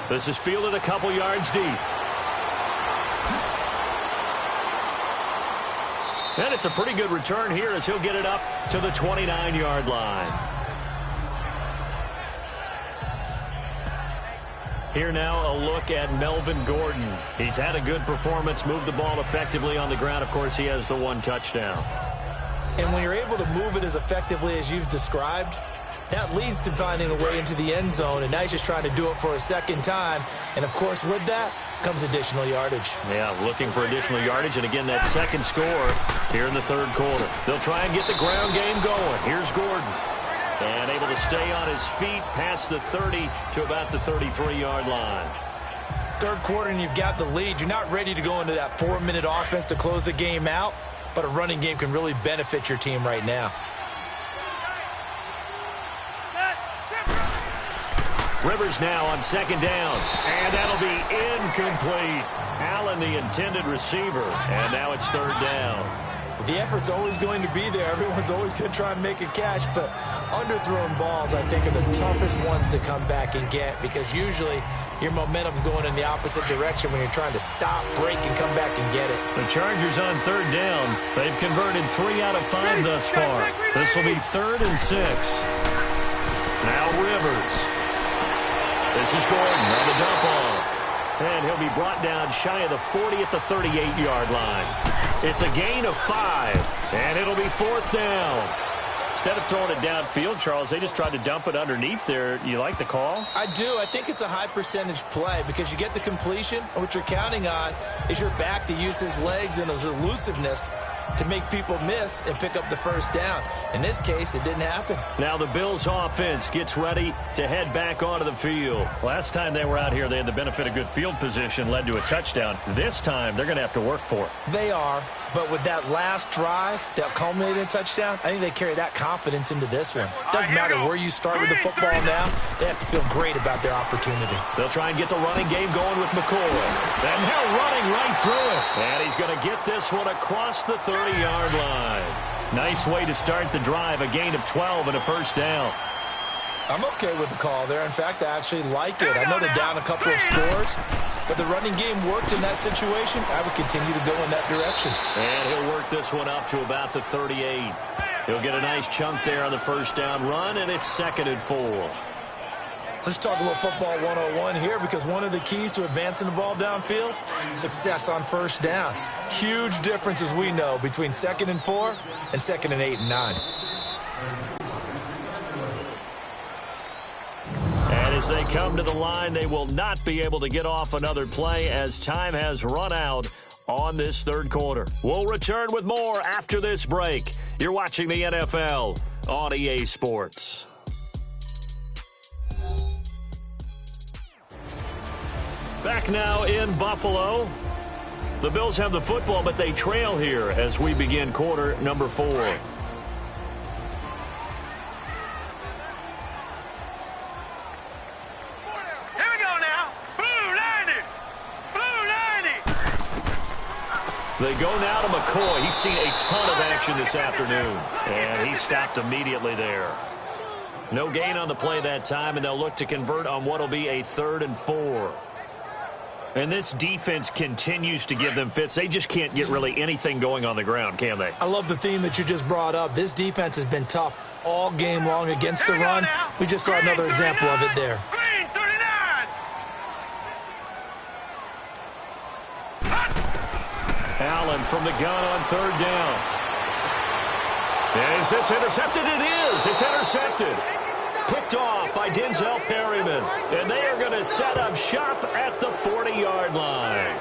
This is fielded a couple yards deep. And it's a pretty good return here as he'll get it up to the 29-yard line. Here now a look at Melvin Gordon. He's had a good performance, moved the ball effectively on the ground. Of course, he has the 1 touchdown. And when you're able to move it as effectively as you've described, that leads to finding a way into the end zone, and now he's just trying to do it for a second time. And, of course, with that comes additional yardage. Yeah, looking for additional yardage, and again, that second score here in the 3rd quarter. They'll try and get the ground game going. Here's Gordon. And able to stay on his feet past the 30 to about the 33-yard line. 3rd quarter, and you've got the lead. You're not ready to go into that 4-minute offense to close the game out, but a running game can really benefit your team right now. Rivers now on 2nd down, and that'll be incomplete. Allen, the intended receiver, and now it's 3rd down. The effort's always going to be there. Everyone's always going to try and make a catch, but underthrown balls, I think, are the toughest ones to come back and get, because usually your momentum's going in the opposite direction when you're trying to stop, break, and come back and get it. The Chargers on 3rd down. They've converted 3 out of 5 thus far. This will be 3rd and 6. Now Rivers. This is Gordon on the dump off. And he'll be brought down shy of the 40 at the 38-yard line. It's a gain of 5, and it'll be 4th down. Instead of throwing it downfield, Charles, they just tried to dump it underneath there. You like the call? I do. I think it's a high percentage play because you get the completion, and what you're counting on is your back to use his legs and his elusiveness to make people miss and pick up the 1st down. In this case, it didn't happen. Now the Bills offense gets ready to head back onto the field. Last time they were out here, they had the benefit of good field position, led to a touchdown. This time, they're going to have to work for it. They are, but with that last drive that culminated in a touchdown, I think they carry that confidence into this one. Doesn't matter where you start with the football now, they have to feel great about their opportunity. They'll try and get the running game going with McCoy. And now running right through it. And he's going to get this one across the 30-yard line. Nice way to start the drive, a gain of 12 and a 1st down. I'm okay with the call there. In fact, I actually like it. I know they're down a couple of scores, but the running game worked in that situation. I would continue to go in that direction. And he'll work this one up to about the 38. He'll get a nice chunk there on the 1st down run, and it's 2nd and 4. Let's talk a little football 101 here, because one of the keys to advancing the ball downfield, success on first down. Huge difference, as we know, between 2nd and 4 and 2nd and 8 and 9. And as they come to the line, they will not be able to get off another play as time has run out on this third quarter. We'll return with more after this break. You're watching the NFL on EA Sports. Back now in Buffalo. The Bills have the football, but they trail here as we begin quarter number 4. Here we go now. Blue 90. Blue 90. They go now to McCoy. He's seen a ton of action this afternoon, and he stopped immediately there. No gain on the play that time, and they'll look to convert on what will be a 3rd and 4. And this defense continues to give them fits. They just can't get really anything going on the ground, can they? I love the theme that you just brought up. This defense has been tough all game long against the run. We just saw another example of it there. Green 39. Allen from the gun on 3rd down. Is this intercepted? It is. It's intercepted. Picked off by Denzel Perryman. And they are going to set up shop at the 40-yard line.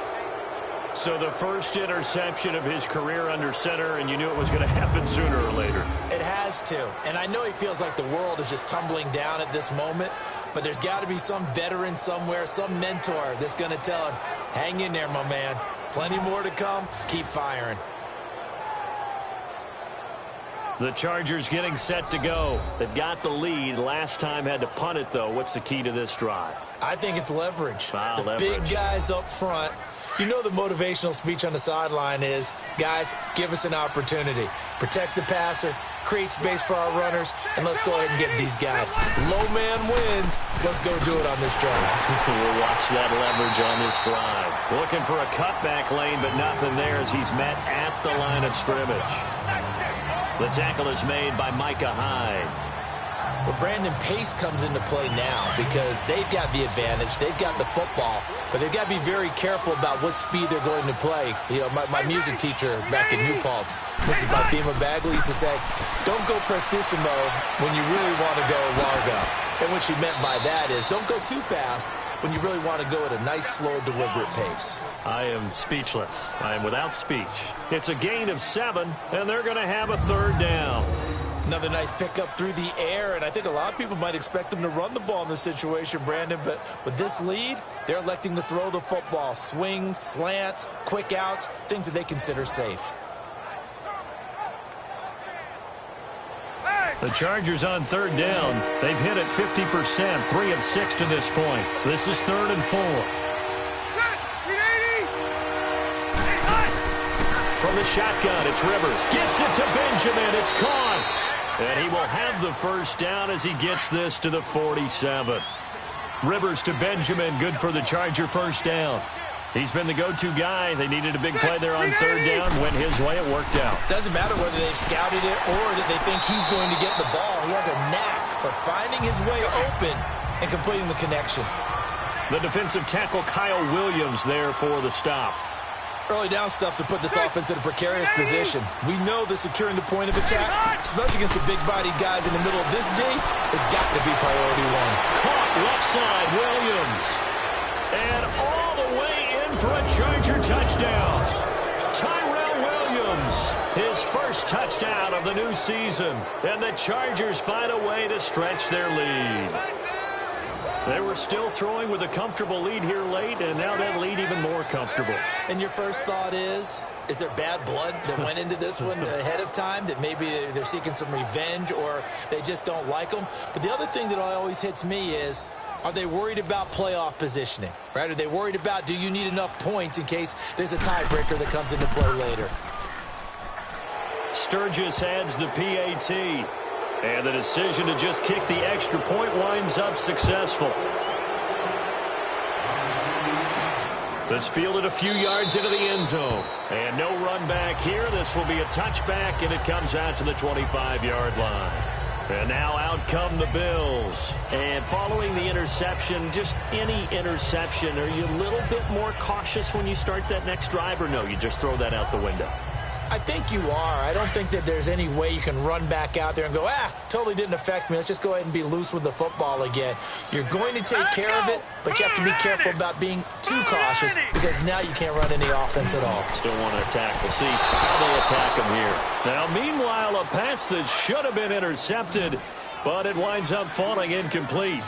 So the first interception of his career under center, and you knew it was going to happen sooner or later. It has to. And I know he feels like the world is just tumbling down at this moment, but there's got to be some veteran somewhere, some mentor that's going to tell him, hang in there, my man. Plenty more to come. Keep firing. The Chargers getting set to go. They've got the lead. Last time had to punt it, though. What's the key to this drive? I think it's leverage. The leverage. Big guys up front. You know the motivational speech on the sideline is, guys, give us an opportunity. Protect the passer, create space for our runners, and let's go ahead and get these guys. Low man wins. Let's go do it on this drive. We'll watch that leverage on this drive. Looking for a cutback lane, but nothing there as he's met at the line of scrimmage. The tackle is made by Micah Hyde. But Brandon, pace comes into play now because they've got the advantage. They've got the football, but they've got to be very careful about what speed they're going to play. You know, my music teacher back in New Paltz, Mrs. Fatima Bagley, used to say, don't go prestissimo when you really want to go largo. And what she meant by that is don't go too fast when you really want to go at a nice, slow, deliberate pace. I am speechless. I am without speech. It's a gain of 7, and they're going to have a 3rd down. Another nice pickup through the air, and I think a lot of people might expect them to run the ball in this situation, Brandon, but with this lead, they're electing to throw the football. Swings, slants, quick outs, things that they consider safe. The Chargers on 3rd down. They've hit it 50%, 3 of 6 to this point. This is 3rd and 4. From the shotgun, it's Rivers. Gets it to Benjamin. It's caught. And he will have the first down as he gets this to the 47. Rivers to Benjamin. Good for the Charger first down. He's been the go-to guy. They needed a big play there on 3rd down. Went his way. It worked out. Doesn't matter whether they've scouted it or that they think he's going to get the ball. He has a knack for finding his way open and completing the connection. The defensive tackle Kyle Williams there for the stop. Early down stuff's to put this offense in a precarious position. We know that securing the point of attack, especially against the big-bodied guys in the middle of this D, has got to be priority 1. Caught left side, Williams. And all the way in for a Charger touchdown. Tyrell Williams, his first touchdown of the new season. And the Chargers find a way to stretch their lead. They were still throwing with a comfortable lead here late, and now that lead even more comfortable. And your first thought is there bad blood that went into this one ahead of time, that maybe they're seeking some revenge or they just don't like them? But the other thing that always hits me is, are they worried about playoff positioning, right? Are they worried about, do you need enough points in case there's a tiebreaker that comes into play later? Sturgis adds the PAT. And the decision to just kick the extra point winds up successful. This fielded a few yards into the end zone. And no run back here. This will be a touchback, and it comes out to the 25-yard line. And now out come the Bills. And following the interception, just any interception, are you a little bit more cautious when you start that next drive, or no, you just throw that out the window? I think you are. I don't think that there's any way you can run back out there and go, totally didn't affect me. Let's just go ahead and be loose with the football again. You're going to take care of it, but you have to be careful about being too cautious because now you can't run any offense at all. Still want to attack. We'll see how they attack him here. Now, meanwhile, a pass that should have been intercepted, but it winds up falling incomplete.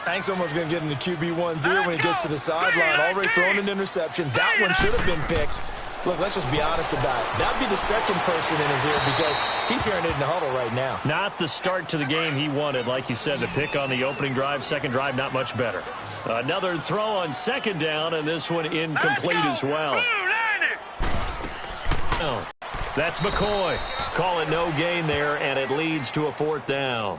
I think someone's going to get into QB1-0 when he gets to the sideline. Already thrown an interception. That one should have been picked. Look, let's just be honest about it. That'd be the second person in his ear because he's hearing it in the huddle right now. Not the start to the game he wanted. Like you said, the pick on the opening drive, second drive, not much better. Another throw on second down, and this one incomplete as well. Oh, that's McCoy. Call it no gain there, and it leads to a fourth down.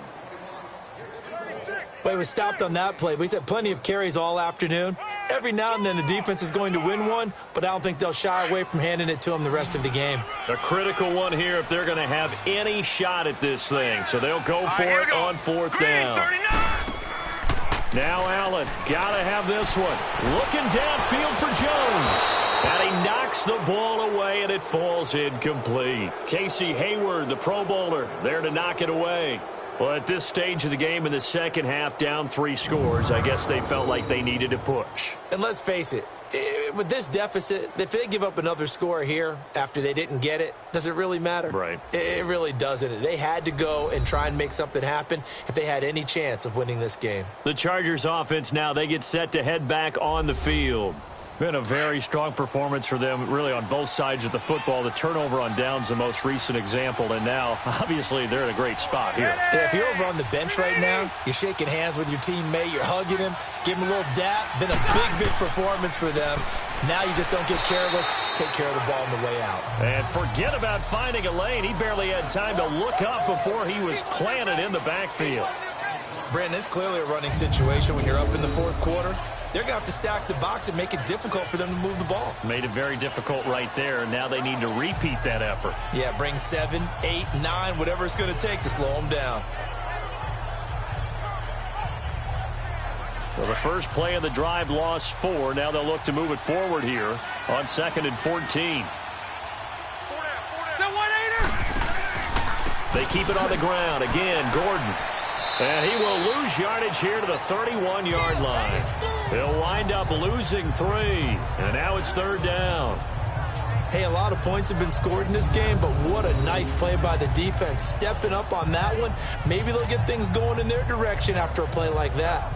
But he was stopped on that play. But he's had plenty of carries all afternoon. Every now and then the defense is going to win one, but I don't think they'll shy away from handing it to him the rest of the game. A critical one here if they're going to have any shot at this thing. So they'll go for it on fourth down. Now Allen, got to have this one. Looking downfield for Jones. And he knocks the ball away, and it falls incomplete. Casey Hayward, the Pro Bowler, there to knock it away. Well, at this stage of the game in the second half, down 3 scores, I guess they felt like they needed to push. And let's face it, with this deficit, if they give up another score here after they didn't get it, does it really matter? Right. It really doesn't. They had to go and try and make something happen if they had any chance of winning this game. The Chargers offense now, they get set to head back on the field. Been a very strong performance for them, really, on both sides of the football. The turnover on downs, the most recent example, and now, obviously, they're in a great spot here. Yeah, if you're over on the bench right now, you're shaking hands with your teammate, you're hugging him, give him a little dap. Been a big performance for them. Now you just don't get careless. Take care of the ball on the way out. And forget about finding a lane. He barely had time to look up before he was planted in the backfield. Brandon, it's clearly a running situation when you're up in the fourth quarter. They're going to have to stack the box and make it difficult for them to move the ball. Made it very difficult right there. Now they need to repeat that effort. Yeah, bring 7, 8, 9, whatever it's going to take to slow them down. Well, the first play of the drive lost 4. Now they'll look to move it forward here on 2nd and 14. They keep it on the ground. Again, Gordon. And he will lose yardage here to the 31-yard line. He'll wind up losing 3. And now it's 3rd down. Hey, a lot of points have been scored in this game, but what a nice play by the defense. Stepping up on that one. Maybe they'll get things going in their direction after a play like that.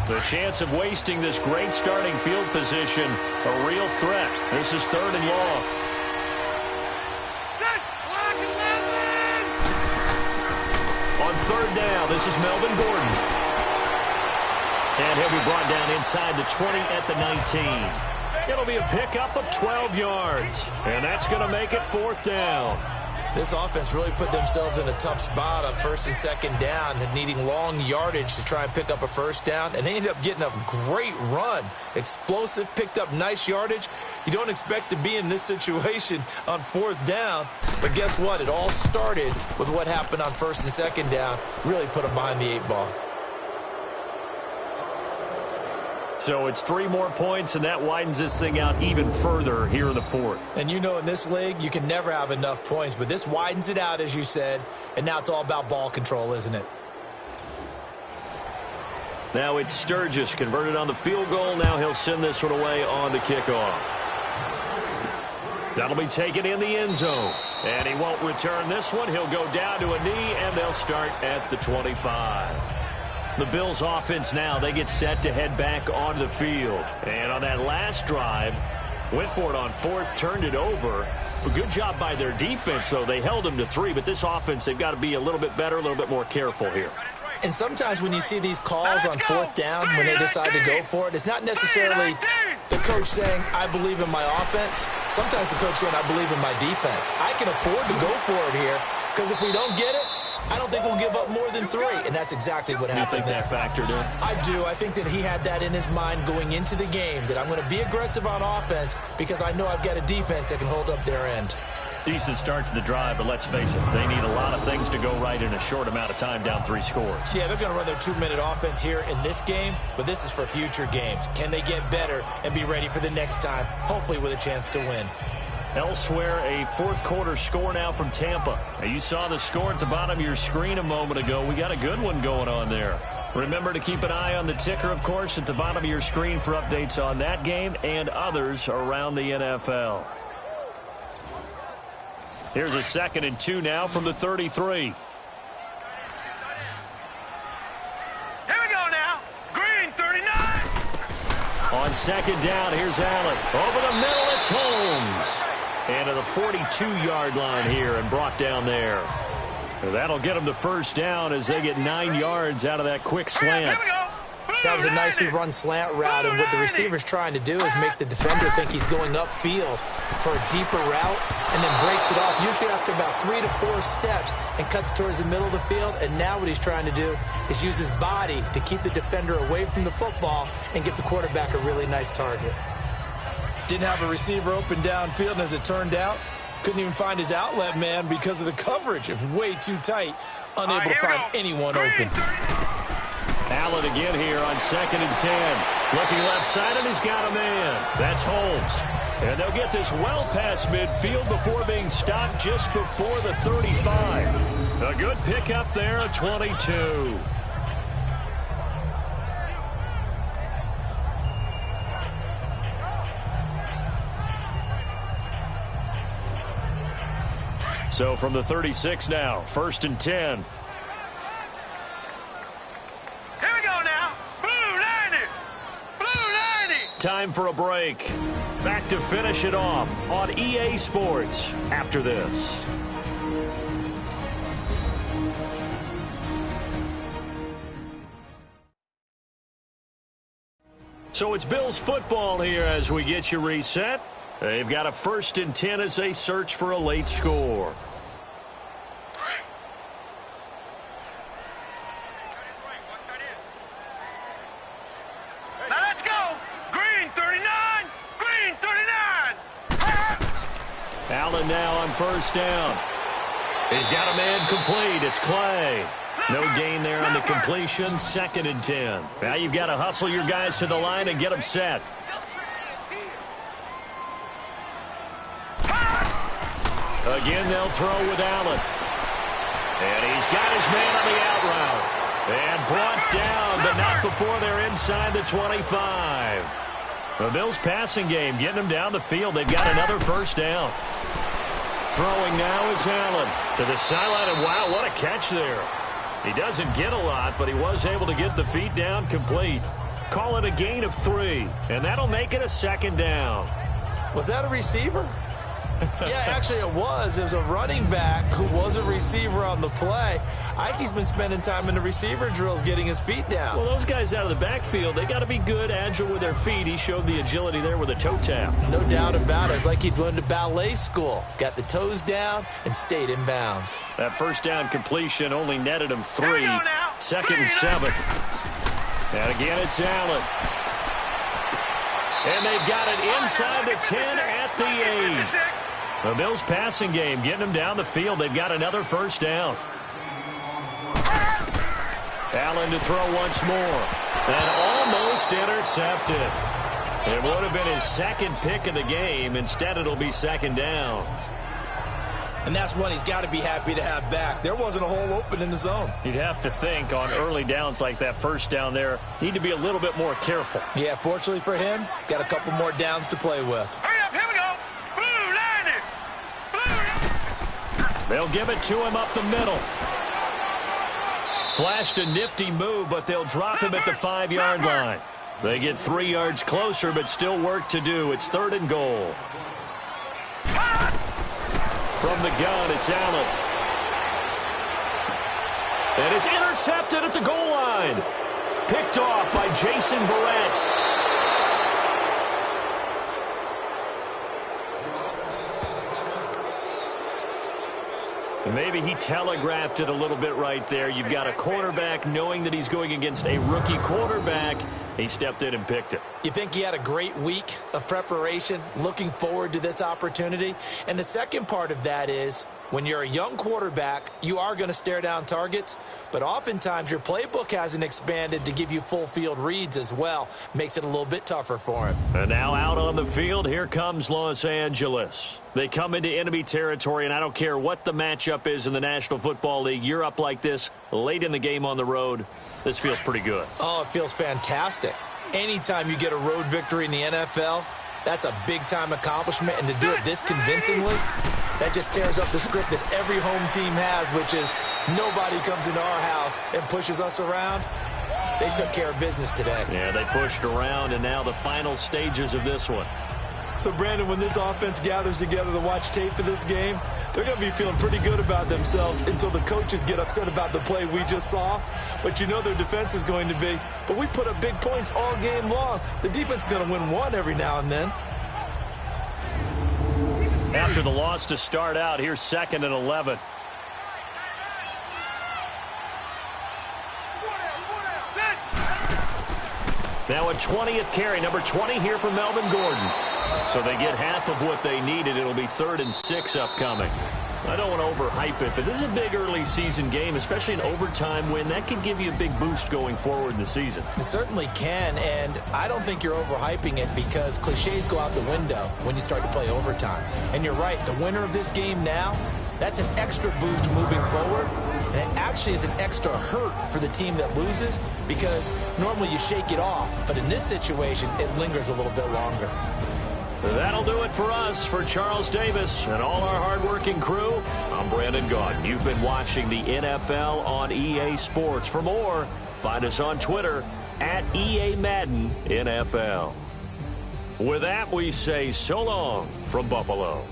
The chance of wasting this great starting field position, a real threat. This is 3rd and long. On 3rd down, this is Melvin Gordon. And he'll be brought down inside the 20 at the 19. It'll be a pickup of 12 yards. And that's going to make it 4th down. This offense really put themselves in a tough spot on 1st and 2nd down and needing long yardage to try and pick up a 1st down. And they ended up getting a great run. Explosive, picked up nice yardage. You don't expect to be in this situation on 4th down. But guess what? It all started with what happened on 1st and 2nd down. Really put them behind the 8 ball. So it's 3 more points, and that widens this thing out even further here in the 4th. And you know in this league, you can never have enough points, but this widens it out, as you said, and now it's all about ball control, isn't it? Now it's Sturgis converted on the field goal. Now he'll send this one away on the kickoff. That'll be taken in the end zone. And he won't return this one. He'll go down to a knee, and they'll start at the 25. The Bills offense now, they get set to head back onto the field. And on that last drive, went for it on 4th, turned it over. A good job by their defense, though. They held them to 3, but this offense, they've got to be a little bit better, a little bit more careful here. And sometimes when you see these calls on 4th down, when they decide to go for it, it's not necessarily the coach saying, I believe in my offense. Sometimes the coach saying, I believe in my defense. I can afford to go for it here, because if we don't get it, I don't think we'll give up more than 3, and that's exactly what happened. You think that factored in? I do. I think that he had that in his mind going into the game, that I'm going to be aggressive on offense because I know I've got a defense that can hold up their end. Decent start to the drive, but let's face it, they need a lot of things to go right in a short amount of time, down 3 scores. Yeah, they're going to run their 2-minute offense here in this game, but this is for future games. Can they get better and be ready for the next time, hopefully with a chance to win? Elsewhere, a fourth-quarter score now from Tampa. Now, you saw the score at the bottom of your screen a moment ago. We got a good one going on there. Remember to keep an eye on the ticker, of course, at the bottom of your screen for updates on that game and others around the NFL. Here's a 2nd and 2 now from the 33. Here we go now. Green 39. On 2nd down, here's Allen. Over the middle, it's Holmes. And to the 42-yard line here and brought down there. That'll get them the first down as they get 9 yards out of that quick slant. Here we go. That was a nicely run slant route, and what the receiver's trying to do is make the defender think he's going upfield for a deeper route and then breaks it off, usually after about 3 to 4 steps, and cuts towards the middle of the field. And now what he's trying to do is use his body to keep the defender away from the football and get the quarterback a really nice target. Didn't have a receiver open downfield, and as it turned out, couldn't even find his outlet man because of the coverage. It was way too tight, unable to find anyone open. Allen again here on 2nd and 10. Looking left side, and he's got a man. That's Holmes. And they'll get this well past midfield before being stopped just before the 35. A good pickup there at 22. So from the 36 now, 1st and 10. Here we go now. Blue 90. Blue 90. Time for a break. Back to finish it off on EA Sports after this. So it's Bills football here as we get you reset. They've got a 1st and 10 as they search for a late score. Now let's go. Green 39. Green 39. Allen now on 1st down. He's got a man complete. It's Clay. No gain there on the completion. 2nd and 10. Now you've got to hustle your guys to the line and get them set. Again, they'll throw with Allen. And he's got his man on the out route. And brought down, but not before they're inside the 25. The Bills passing game, getting them down the field. They've got another 1st down. Throwing now is Allen to the sideline. And wow, what a catch there. He doesn't get a lot, but he was able to get the feet down complete. Call it a gain of 3, and that'll make it a 2nd down. Was that a receiver? Yeah, actually it was. It was a running back who was a receiver on the play. Ike's been spending time in the receiver drills getting his feet down. Well, those guys out of the backfield, they got to be good, agile with their feet. He showed the agility there with a toe tap. No doubt about it. It's like he'd gone to ballet school. Got the toes down and stayed in bounds. That 1st down completion only netted him 3. 2nd and 7. And again, it's Allen. And they've got it inside the 10 at the 8. The Bills passing game, getting them down the field. They've got another 1st down. Allen to throw once more. And almost intercepted. It would have been his 2nd pick of the game. Instead, it'll be 2nd down. And that's one he's got to be happy to have back. There wasn't a hole open in the zone. You'd have to think on early downs like that 1st down there, need to be a little bit more careful. Yeah, fortunately for him, got a couple more downs to play with. Hurry up. Here we go. Blue 90. Blue. They'll give it to him up the middle. Flashed a nifty move, but they'll drop him at the 5-yard line. They get 3 yards closer, but still work to do. It's 3rd and goal. From the gun, it's Allen. And it's intercepted at the goal line. Picked off by Jason Verrett. Maybe he telegraphed it a little bit right there. You've got a cornerback knowing that he's going against a rookie quarterback. He stepped in and picked it. You think he had a great week of preparation, looking forward to this opportunity? And the second part of that is, when you're a young quarterback, you are going to stare down targets, but oftentimes your playbook hasn't expanded to give you full field reads as well. Makes it a little bit tougher for him. And now out on the field, here comes Los Angeles. They come into enemy territory, and I don't care what the matchup is in the National Football League. You're up like this late in the game on the road. This feels pretty good. Oh, it feels fantastic. Anytime you get a road victory in the NFL, that's a big-time accomplishment, and to do it this convincingly, that just tears up the script that every home team has, which is nobody comes into our house and pushes us around. They took care of business today. Yeah, they pushed around, and now the final stages of this one. So, Brandon, when this offense gathers together to watch tape for this game, they're going to be feeling pretty good about themselves until the coaches get upset about the play we just saw. But you know their defense is going to be. But we put up big points all game long. The defense is going to win one every now and then. After the loss to start out, here's 2nd and 11. Now a 20th carry, number 20 here for Melvin Gordon. So they get half of what they needed. It'll be 3rd and 6 upcoming. I don't want to overhype it, but this is a big early season game, especially an overtime win. That could give you a big boost going forward in the season. It certainly can, and I don't think you're overhyping it because cliches go out the window when you start to play overtime. And you're right, the winner of this game now, that's an extra boost moving forward, and it actually is an extra hurt for the team that loses because normally you shake it off, but in this situation, it lingers a little bit longer. That'll do it for us. For Charles Davis and all our hardworking crew, I'm Brandon Gaudin. You've been watching the NFL on EA Sports. For more, find us on Twitter at EA Madden NFL. With that, we say so long from Buffalo.